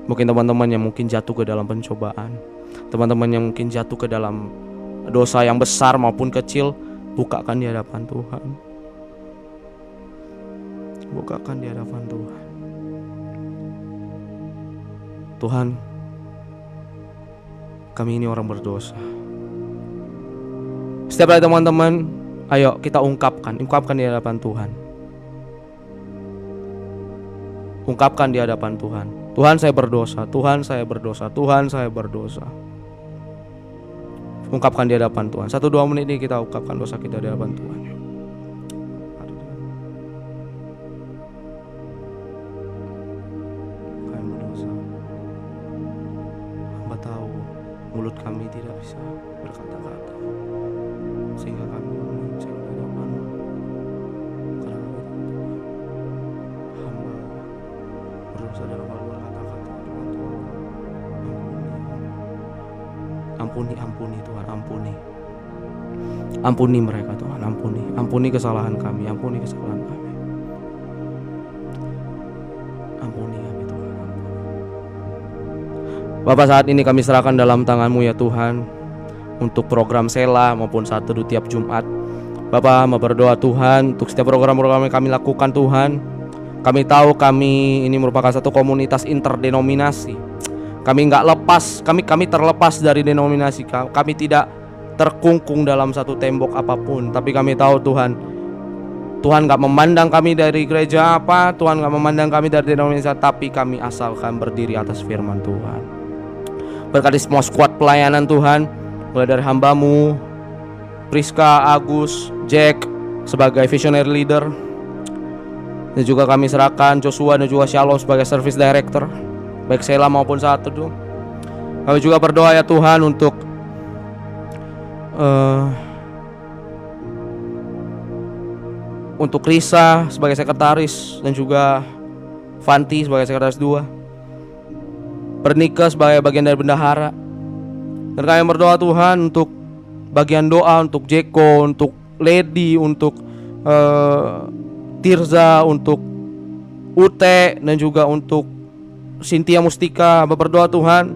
Mungkin teman-teman yang mungkin jatuh ke dalam pencobaan, teman-teman yang mungkin jatuh ke dalam dosa yang besar maupun kecil, bukakan di hadapan Tuhan. Bukakan di hadapan Tuhan. Tuhan, kami ini orang berdosa. Setiap hari teman-teman, ayo kita ungkapkan di hadapan Tuhan. Ungkapkan di hadapan Tuhan. Tuhan, saya berdosa. Tuhan, saya berdosa. Tuhan, saya berdosa. Ungkapkan di hadapan Tuhan. 1-2 menit ini kita ungkapkan dosa kita di hadapan Tuhan. Kami berdosa. kami tidak bisa berkata-kata, sehingga kami mengucap di hadapan-Mu. Karena kami tahu Tuhan, hamba berdosa dalam hal berkata-kata, Tuhan tolong. Ampuni Tuhan, ampuni. Ampuni mereka Tuhan, ampuni. Ampuni kesalahan kami, ampuni kesalahan kami. Ampuni kami Tuhan, ampuni. Bapak, saat ini kami serahkan dalam tangan-Mu ya Tuhan, untuk program Sela maupun saat teduh tiap Jumat. Bapak mau berdoa Tuhan untuk setiap program-program yang kami lakukan Tuhan. Kami tahu kami ini merupakan satu komunitas interdenominasi. Kami kami terlepas dari denominasi. Kami tidak terkungkung dalam satu tembok apapun. Tapi kami tahu Tuhan gak memandang kami dari gereja apa, Tuhan gak memandang kami dari denominasi, tapi kami asalkan berdiri atas firman Tuhan. Berkati semua skuad pelayanan Tuhan, mulai dari hamba-Mu Priska, Agus, Jack sebagai visionary leader, dan juga kami serahkan Joshua dan juga Shalom sebagai service director, baik Sela maupun saat teduh. Kami juga berdoa ya Tuhan untuk Risa sebagai sekretaris, dan juga Fanti sebagai sekretaris 2, Pernika sebagai bagian dari bendahara. Dan kami berdoa Tuhan untuk bagian doa untuk Jeko, untuk Lady, untuk Tirza, untuk Ute, dan juga untuk Cynthia Mustika. Berdoa Tuhan,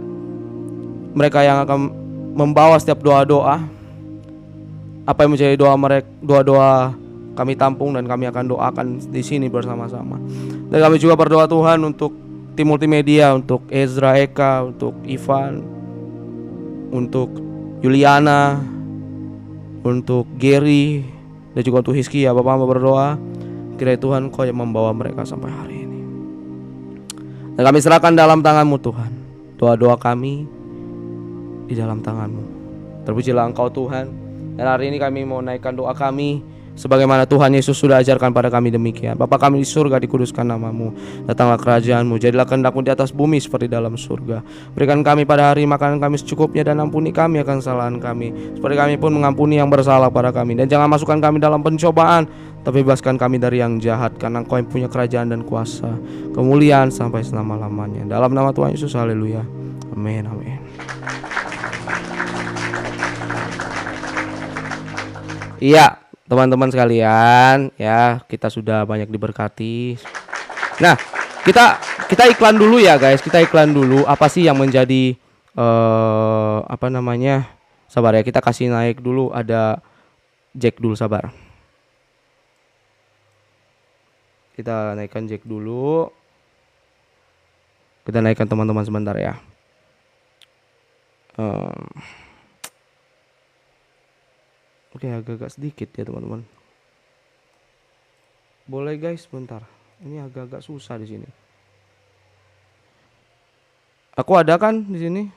mereka yang akan membawa setiap doa-doa, apa yang menjadi doa mereka, doa-doa kami tampung dan kami akan doakan di sini bersama-sama. Dan kami juga berdoa Tuhan untuk tim multimedia, untuk Ezra, Eka, untuk Ivan, untuk Juliana, untuk Gary, dan juga untuk Hizkia. Bapak hamba berdoa, kiranya Tuhan Kau yang membawa mereka sampai hari ini. Dan kami serahkan dalam tangan-Mu Tuhan. Doa-doa kami di dalam tangan-Mu. Terpujilah Engkau Tuhan. Dan hari ini kami mau naikkan doa kami sebagaimana Tuhan Yesus sudah ajarkan pada kami demikian. Bapa kami di surga, dikuduskan nama-Mu. Datanglah kerajaan-Mu, jadilah kehendak-Mu di atas bumi seperti dalam surga. Berikan kami pada hari makanan kami secukupnya, dan ampuni kami akan kesalahan kami, seperti kami pun mengampuni yang bersalah pada kami. Dan jangan masukkan kami dalam pencobaan, tapi bebaskan kami dari yang jahat, karena Engkau yang punya kerajaan dan kuasa, kemuliaan sampai selama-lamanya. Dalam nama Tuhan Yesus, haleluya. Amin, amin. Iya, teman-teman sekalian, ya, kita sudah banyak diberkati. Nah, kita iklan dulu ya guys, kita iklan dulu. Apa sih yang menjadi sabar ya, kita kasih naik dulu, ada Jack dulu, sabar. Kita naikkan Jack dulu. Kita naikkan teman-teman sebentar ya. Oke, agak-agak sedikit ya teman-teman. Boleh guys, bentar. Ini agak-agak susah di sini. Aku ada kan di sini?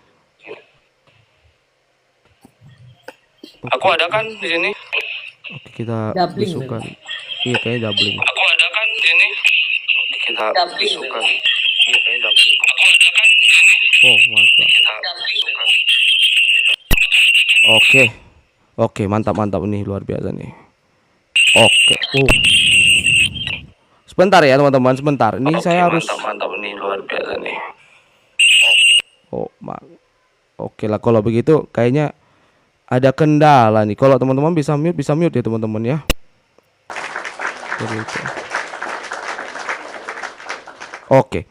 Aku ada kan di sini? Oke, kita bisukan. Iya, kayaknya doubling. Aku ada kan di sini? Kita bisukan. Iya, kayaknya doubling. Aku ada kan di sini? Oh my god. Oke, mantap nih, luar biasa nih. Oke. Sebentar ya teman-teman, sebentar. Ini saya harus mantap nih, luar biasa nih. Oke lah, kalau begitu kayaknya ada kendala nih. Kalau teman-teman bisa mute ya teman-teman ya. Oke.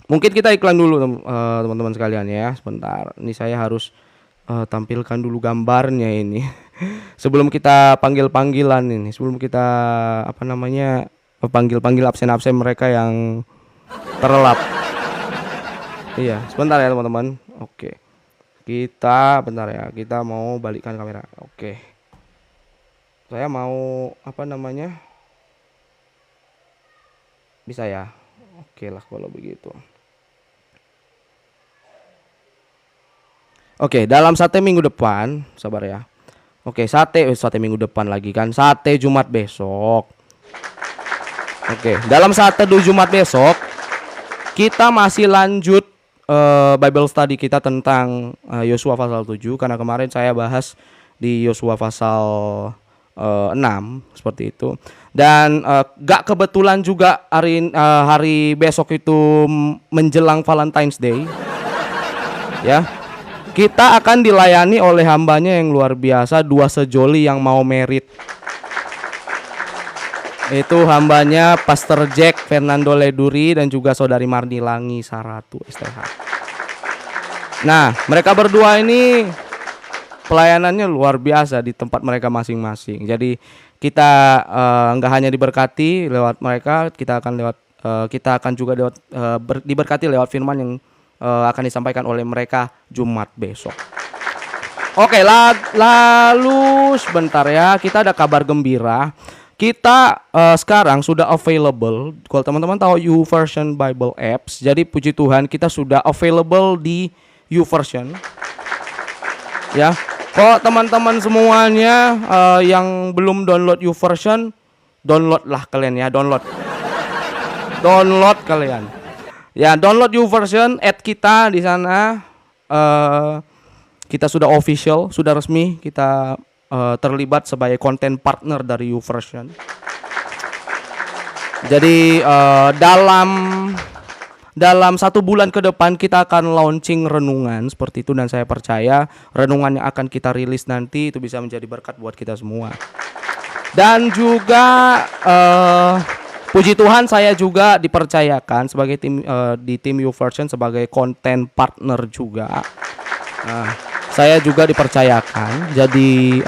Mungkin kita iklan dulu teman-teman sekalian ya. Sebentar. Ini saya harus tampilkan dulu gambarnya ini. Sebelum kita panggil-panggilan ini, sebelum kita panggil absen-absen mereka yang terlelap. Iya, sebentar ya teman-teman. Oke. Bentar ya, kita mau balikkan kamera. Oke. Saya mau bisa ya. Oke lah kalau begitu. Oke, dalam sate minggu depan, sabar ya. Oke, sate minggu depan lagi kan. Sate Jumat besok. Oke, dalam sate Jumat besok kita masih lanjut Bible study kita tentang Yosua pasal 7, karena kemarin saya bahas di Yosua pasal 6 seperti itu. Dan gak kebetulan juga hari besok itu menjelang Valentine's Day. Ya. Kita akan dilayani oleh hambanya yang luar biasa, dua sejoli yang mau merit. Itu hambanya Pastor Jack Fernando Leduri dan juga saudari Marni Langi Saratu STH. Nah, mereka berdua ini pelayanannya luar biasa di tempat mereka masing-masing. Jadi kita nggak hanya diberkati lewat mereka, kita akan juga diberkati lewat firman yang akan disampaikan oleh mereka Jumat besok. Oke, lalu sebentar ya, kita ada kabar gembira. Kita sekarang sudah available. Kalau teman-teman tahu YouVersion Bible Apps, jadi puji Tuhan kita sudah available di YouVersion. Ya, kok teman-teman semuanya yang belum download YouVersion, download lah kalian ya, download kalian. Ya, download YouVersion, add kita di sana. Kita sudah official, sudah resmi, kita terlibat sebagai content partner dari YouVersion. Jadi dalam 1 bulan ke depan kita akan launching renungan seperti itu, dan saya percaya renungan yang akan kita rilis nanti itu bisa menjadi berkat buat kita semua. Dan juga puji Tuhan saya juga dipercayakan sebagai di tim YouVersion sebagai content partner juga. Saya juga dipercayakan. Jadi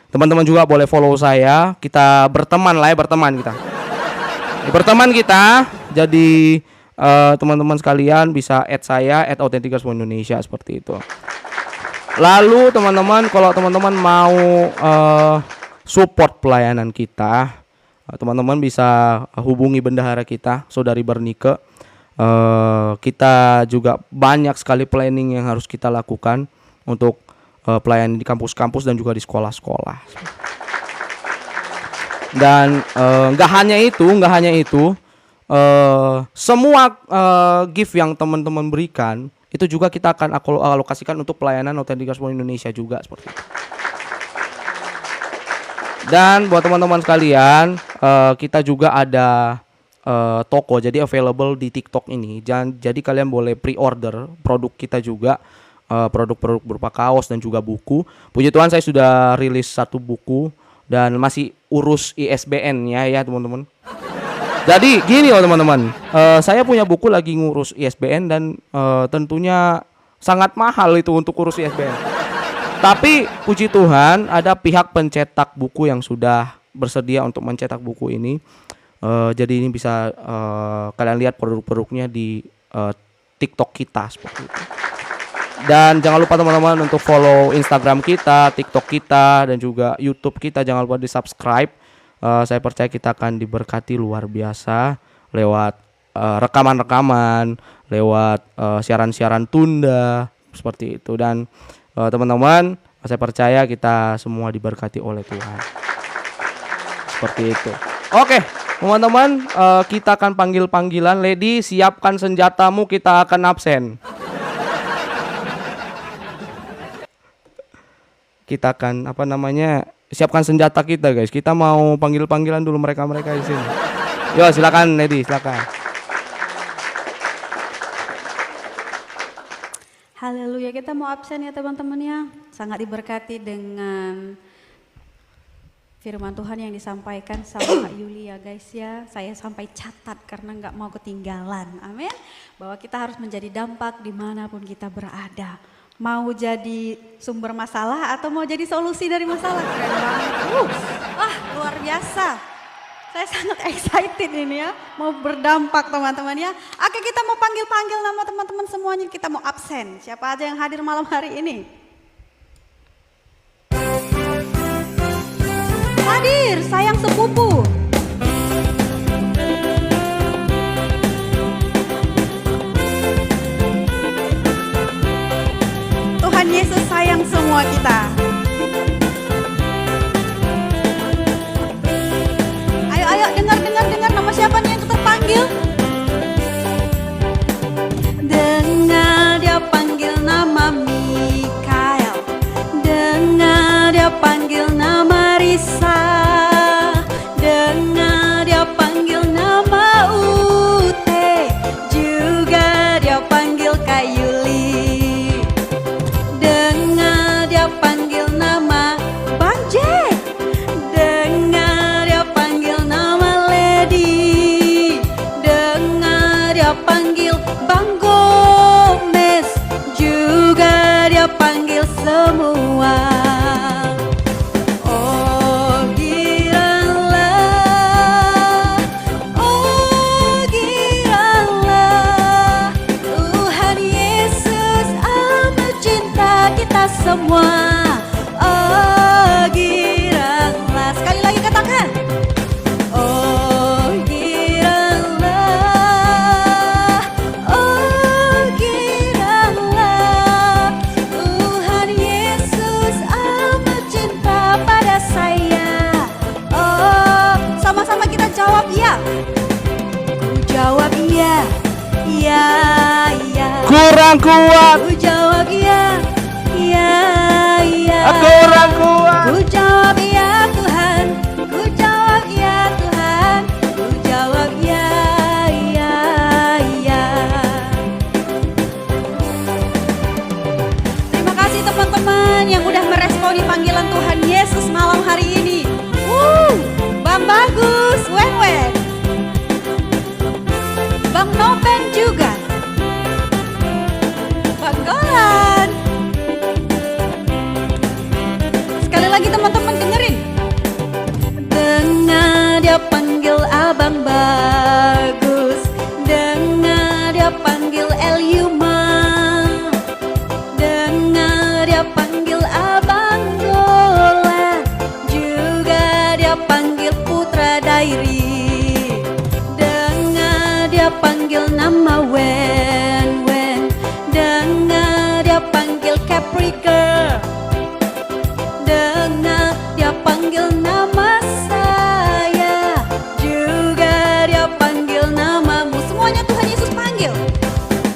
teman-teman juga boleh follow saya. Kita berteman lah ya, berteman kita. Jadi teman-teman sekalian bisa add saya, add Authenticus Indonesia seperti itu. Lalu teman-teman, kalau teman-teman mau support pelayanan kita, teman-teman bisa hubungi bendahara kita, Saudari Bernike. Kita juga banyak sekali planning yang harus kita lakukan untuk pelayanan di kampus-kampus dan juga di sekolah-sekolah. Dan nggak hanya itu, semua gift yang teman-teman berikan itu juga kita akan alokasikan untuk pelayanan Authenticus Indonesia juga seperti itu. Dan buat teman-teman sekalian, kita juga ada toko, jadi available di TikTok ini. Jadi kalian boleh pre-order produk kita juga, produk-produk berupa kaos dan juga buku. Puji Tuhan saya sudah rilis 1 buku dan masih urus ISBN-nya ya teman-teman. Jadi gini loh teman-teman, saya punya buku lagi ngurus ISBN dan tentunya sangat mahal itu untuk urus ISBN. Tapi puji Tuhan ada pihak pencetak buku yang sudah bersedia untuk mencetak buku ini. Jadi ini bisa kalian lihat produk-produknya di TikTok kita seperti itu. Dan jangan lupa teman-teman untuk follow Instagram kita, TikTok kita, dan juga YouTube kita. Jangan lupa di subscribe. Saya percaya kita akan diberkati luar biasa lewat rekaman-rekaman, lewat siaran-siaran tunda seperti itu. Dan teman-teman, saya percaya kita semua diberkati oleh Tuhan. Seperti itu. Oke, teman-teman, kita akan panggil-panggilan. Lady, siapkan senjatamu, kita akan absen. Kita akan siapkan senjata kita, guys. Kita mau panggil-panggilan dulu mereka-mereka di sini. Yo, silakan Lady, silakan. Haleluya, kita mau absen ya teman-teman ya. Sangat diberkati dengan firman Tuhan yang disampaikan sama Kak Yuli ya guys ya. Saya sampai catat karena nggak mau ketinggalan. Amin. Bahwa kita harus menjadi dampak dimanapun kita berada. Mau jadi sumber masalah atau mau jadi solusi dari masalah. Keren banget. Wah, luar biasa. Saya sangat excited ini ya. Mau berdampak teman-teman ya. Oke, kita mau panggil-panggil nama teman-teman semuanya. Kita mau absen. Siapa aja yang hadir malam hari ini? Hadir, sayang sepupu. Tuhan Yesus sayang semua kita. Ayo, dengar nama siapa nih yang terpanggil? semua. Oh giranglah, sekali lagi katakan. Oh giranglah, oh giranglah, Tuhan Yesus amat cinta pada saya. Oh, sama-sama kita jawab ya. Ku jawab iya, iya, iya. Kurang kuat. Ku jawab iya, iya, iya. Kurang kuat. Ku jawab iya Tuhan, ku jawab iya Tuhan, ku jawab iya, iya, iya. Terima kasih teman-teman yang udah meresponi panggilan Tuhan Yesus malam hari ini. Bang Bagus, Wen Wen, Bang Noben juga, Bang Golan. Sekali lagi teman-teman dengerin. Dengar dia panggil Abang Bagus, dengar dia panggil Elyuma, dengar dia panggil Abang Golan, juga dia panggil Putra Dairi, dengar dia panggil nama Wen Wen, dengar dia panggil Capricorn, dengar dia panggil nama saya, juga dia panggil namamu. Semuanya Tuhan Yesus panggil.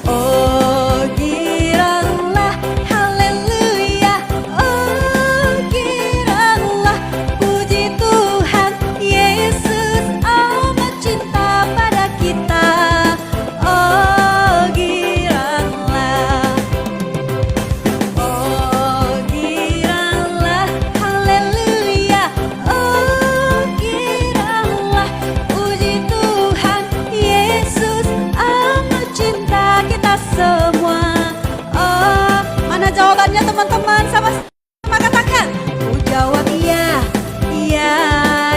Oh giranglah, haleluya. Oh giranglah, puji Tuhan Yesus amat cinta pada kita. Oh giranglah, oh giranglah, haleluya. Oh giranglah, puji Tuhan Yesus amat cinta kita semua. Oh, mana jawabannya teman-teman? Sama-sama katakan. Ku jawab iya, iya,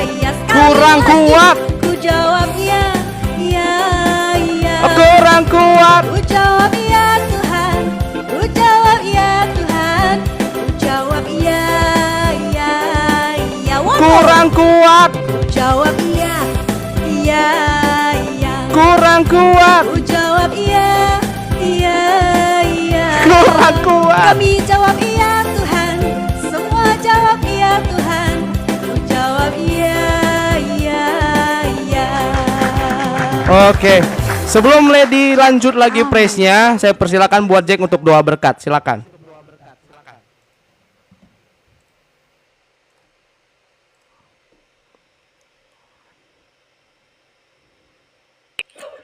iya. Sekali Kurang lagi. kuat. Ku jawab iya, iya, iya. Kurang kuat. Ku jawab iya Tuhan, ku jawab iya Tuhan, ku jawab iya, iya, iya. One more. Kurang kuat. Ku jawab iya, iya, iya. Kurang kuat. Ku jawab iya, iya, iya. Kurang kuat. Kami jawab iya Tuhan, semua jawab iya Tuhan. Ku jawab iya, iya, iya. Oke. Sebelum Lady lanjut lagi praise-nya, saya persilakan buat Jack untuk doa berkat. Silakan.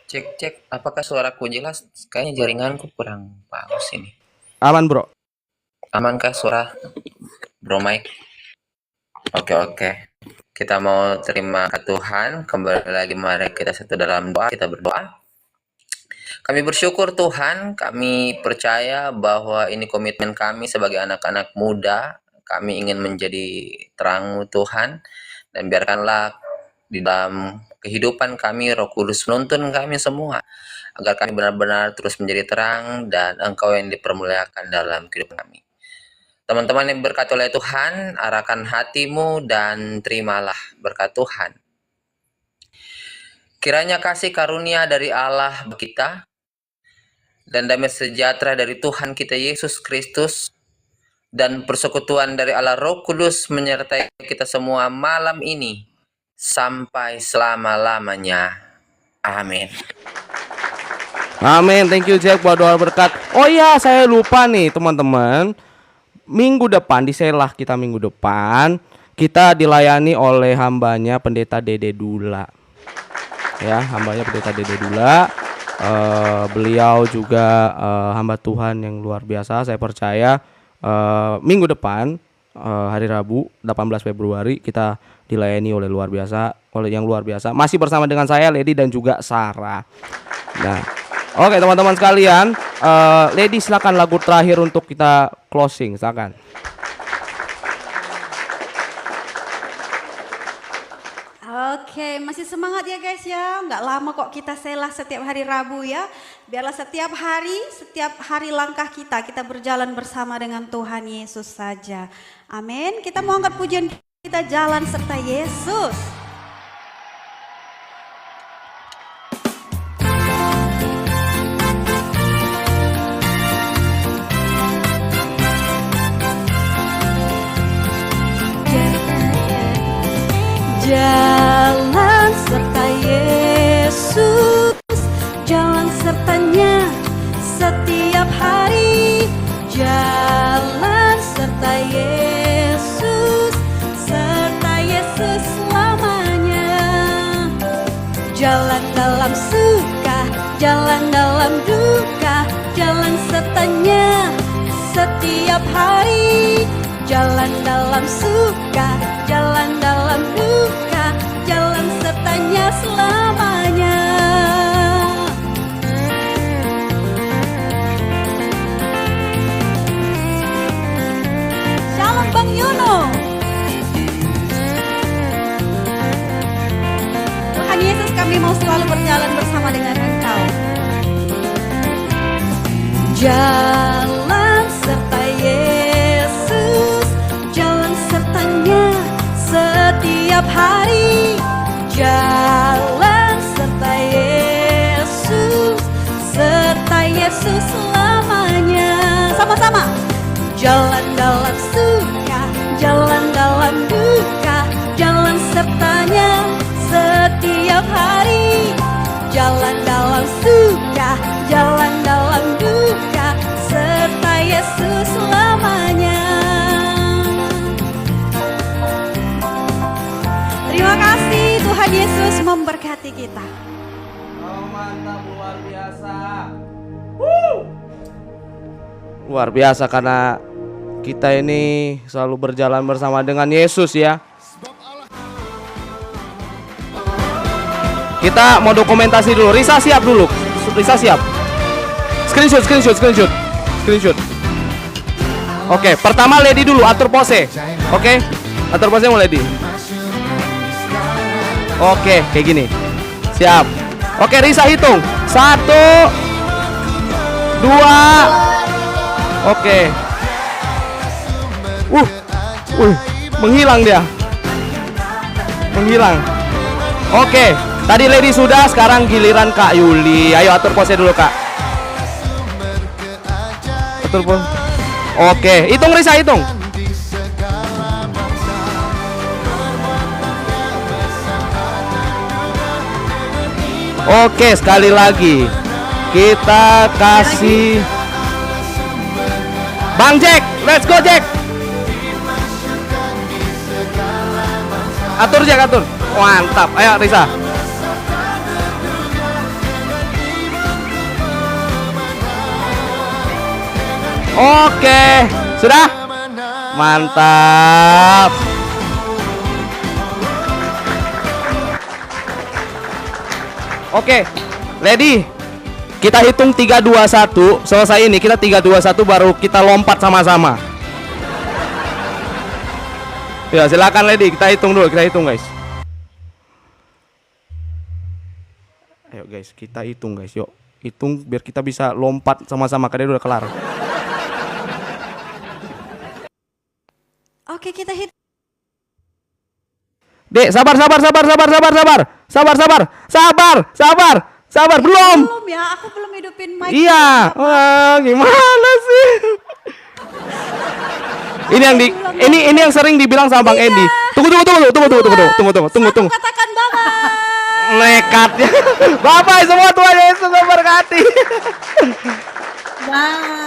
Cek, apakah suaraku jelas? Kayaknya jaringanku kurang bagus ini. Aman, Bro. Amankah suara Bro Mike? Oke. Kita mau terima ke Tuhan. Kembali lagi mari kita satu dalam doa. Kita berdoa. Kami bersyukur Tuhan. Kami percaya bahwa ini komitmen kami sebagai anak-anak muda. Kami ingin menjadi terang Tuhan. Dan biarkanlah di dalam kehidupan kami, Roh Kudus menuntun kami semua agar kami benar-benar terus menjadi terang dan Engkau yang dipermuliakan dalam kehidupan kami. Teman-teman yang berkat oleh Tuhan, arahkan hatimu dan terimalah berkat Tuhan. Kiranya kasih karunia dari Allah kita dan damai sejahtera dari Tuhan kita Yesus Kristus dan persekutuan dari Allah Roh Kudus menyertai kita semua malam ini sampai selama-lamanya. Amin. Amin. Thank you Jack buat doa berkat. Oh iya, saya lupa nih teman-teman. Minggu depan di Selah kita minggu depan kita dilayani oleh hambanya Pendeta Dede Dula. Ya, hambanya Pendeta Dede Dula. Beliau juga hamba Tuhan yang luar biasa. Saya percaya minggu depan hari Rabu 18 Februari kita dilayani oleh yang luar biasa. Masih bersama dengan saya Lady dan juga Sarah. Nah, oke teman-teman sekalian, Lady silakan lagu terakhir untuk kita closing, silakan. Oke, masih semangat ya guys ya. Nggak lama kok kita selah setiap hari Rabu ya. Biarlah setiap hari langkah kita berjalan bersama dengan Tuhan Yesus saja. Amin. Kita mau angkat pujian kita, jalan serta Yesus. Jalan serta Yesus, jalan sertanya setiap hari. Jalan serta Yesus, serta Yesus selamanya. Jalan dalam suka, jalan dalam duka, jalan sertanya setiap hari. Jalan dalam suka, jalan dalam duka, jalan sertanya selamanya. Shalom Bang Yono. Tuhan Yesus, kami mau selalu berjalan bersama dengan Engkau. Jalan serta Yesus, jalan sertanya setiap hari. Jalan serta Yesus, serta Yesus selamanya. Sama-sama. Jalan dalam suka, jalan dalam duka, jalan sertanya setiap hari. Jalan dalam suka, jalan dalam duka, serta Yesus selamanya. Terima kasih, Tuhan Yesus memberkati kita. Oh, mantap, luar biasa. Luar biasa karena kita ini selalu berjalan bersama dengan Yesus ya. Kita mau dokumentasi dulu. Risa siap dulu. Risa siap. Screenshot. Oke, pertama Lady dulu atur pose. Oke. Atur pose mau Lady. Oke, kayak gini. Siap. Oke, Risa hitung. 1 2. Oke. Menghilang dia. Menghilang. Oke. Tadi Lady sudah, sekarang giliran Kak Yuli. Ayo atur pose dulu Kak. Atur pose. Oke, hitung Risa, hitung. Oke, sekali lagi. Kita kasih Bang Jack, let's go Jack. Atur Jack, atur. Mantap, ayo Risa. Oke, sudah? Mantap. Oke, Lady. Kita hitung 3 2 1. Selesai ini kita 3 2 1 baru kita lompat sama-sama. Ya, silakan Lady, kita hitung dulu, kita hitung guys. Ayo guys, kita hitung guys, yuk. Hitung biar kita bisa lompat sama-sama karena udah kelar. Oke, kita hit. Dek, sabar. Belum. Belum ya, aku belum hidupin mic. Iya. Wah, gimana sih? Ini yang sering dibilang sama Bang Endi. Tunggu. Satu katakan Bapak. Nekatnya. Bapak semua, Tuhan Yesus memberkati. Bye.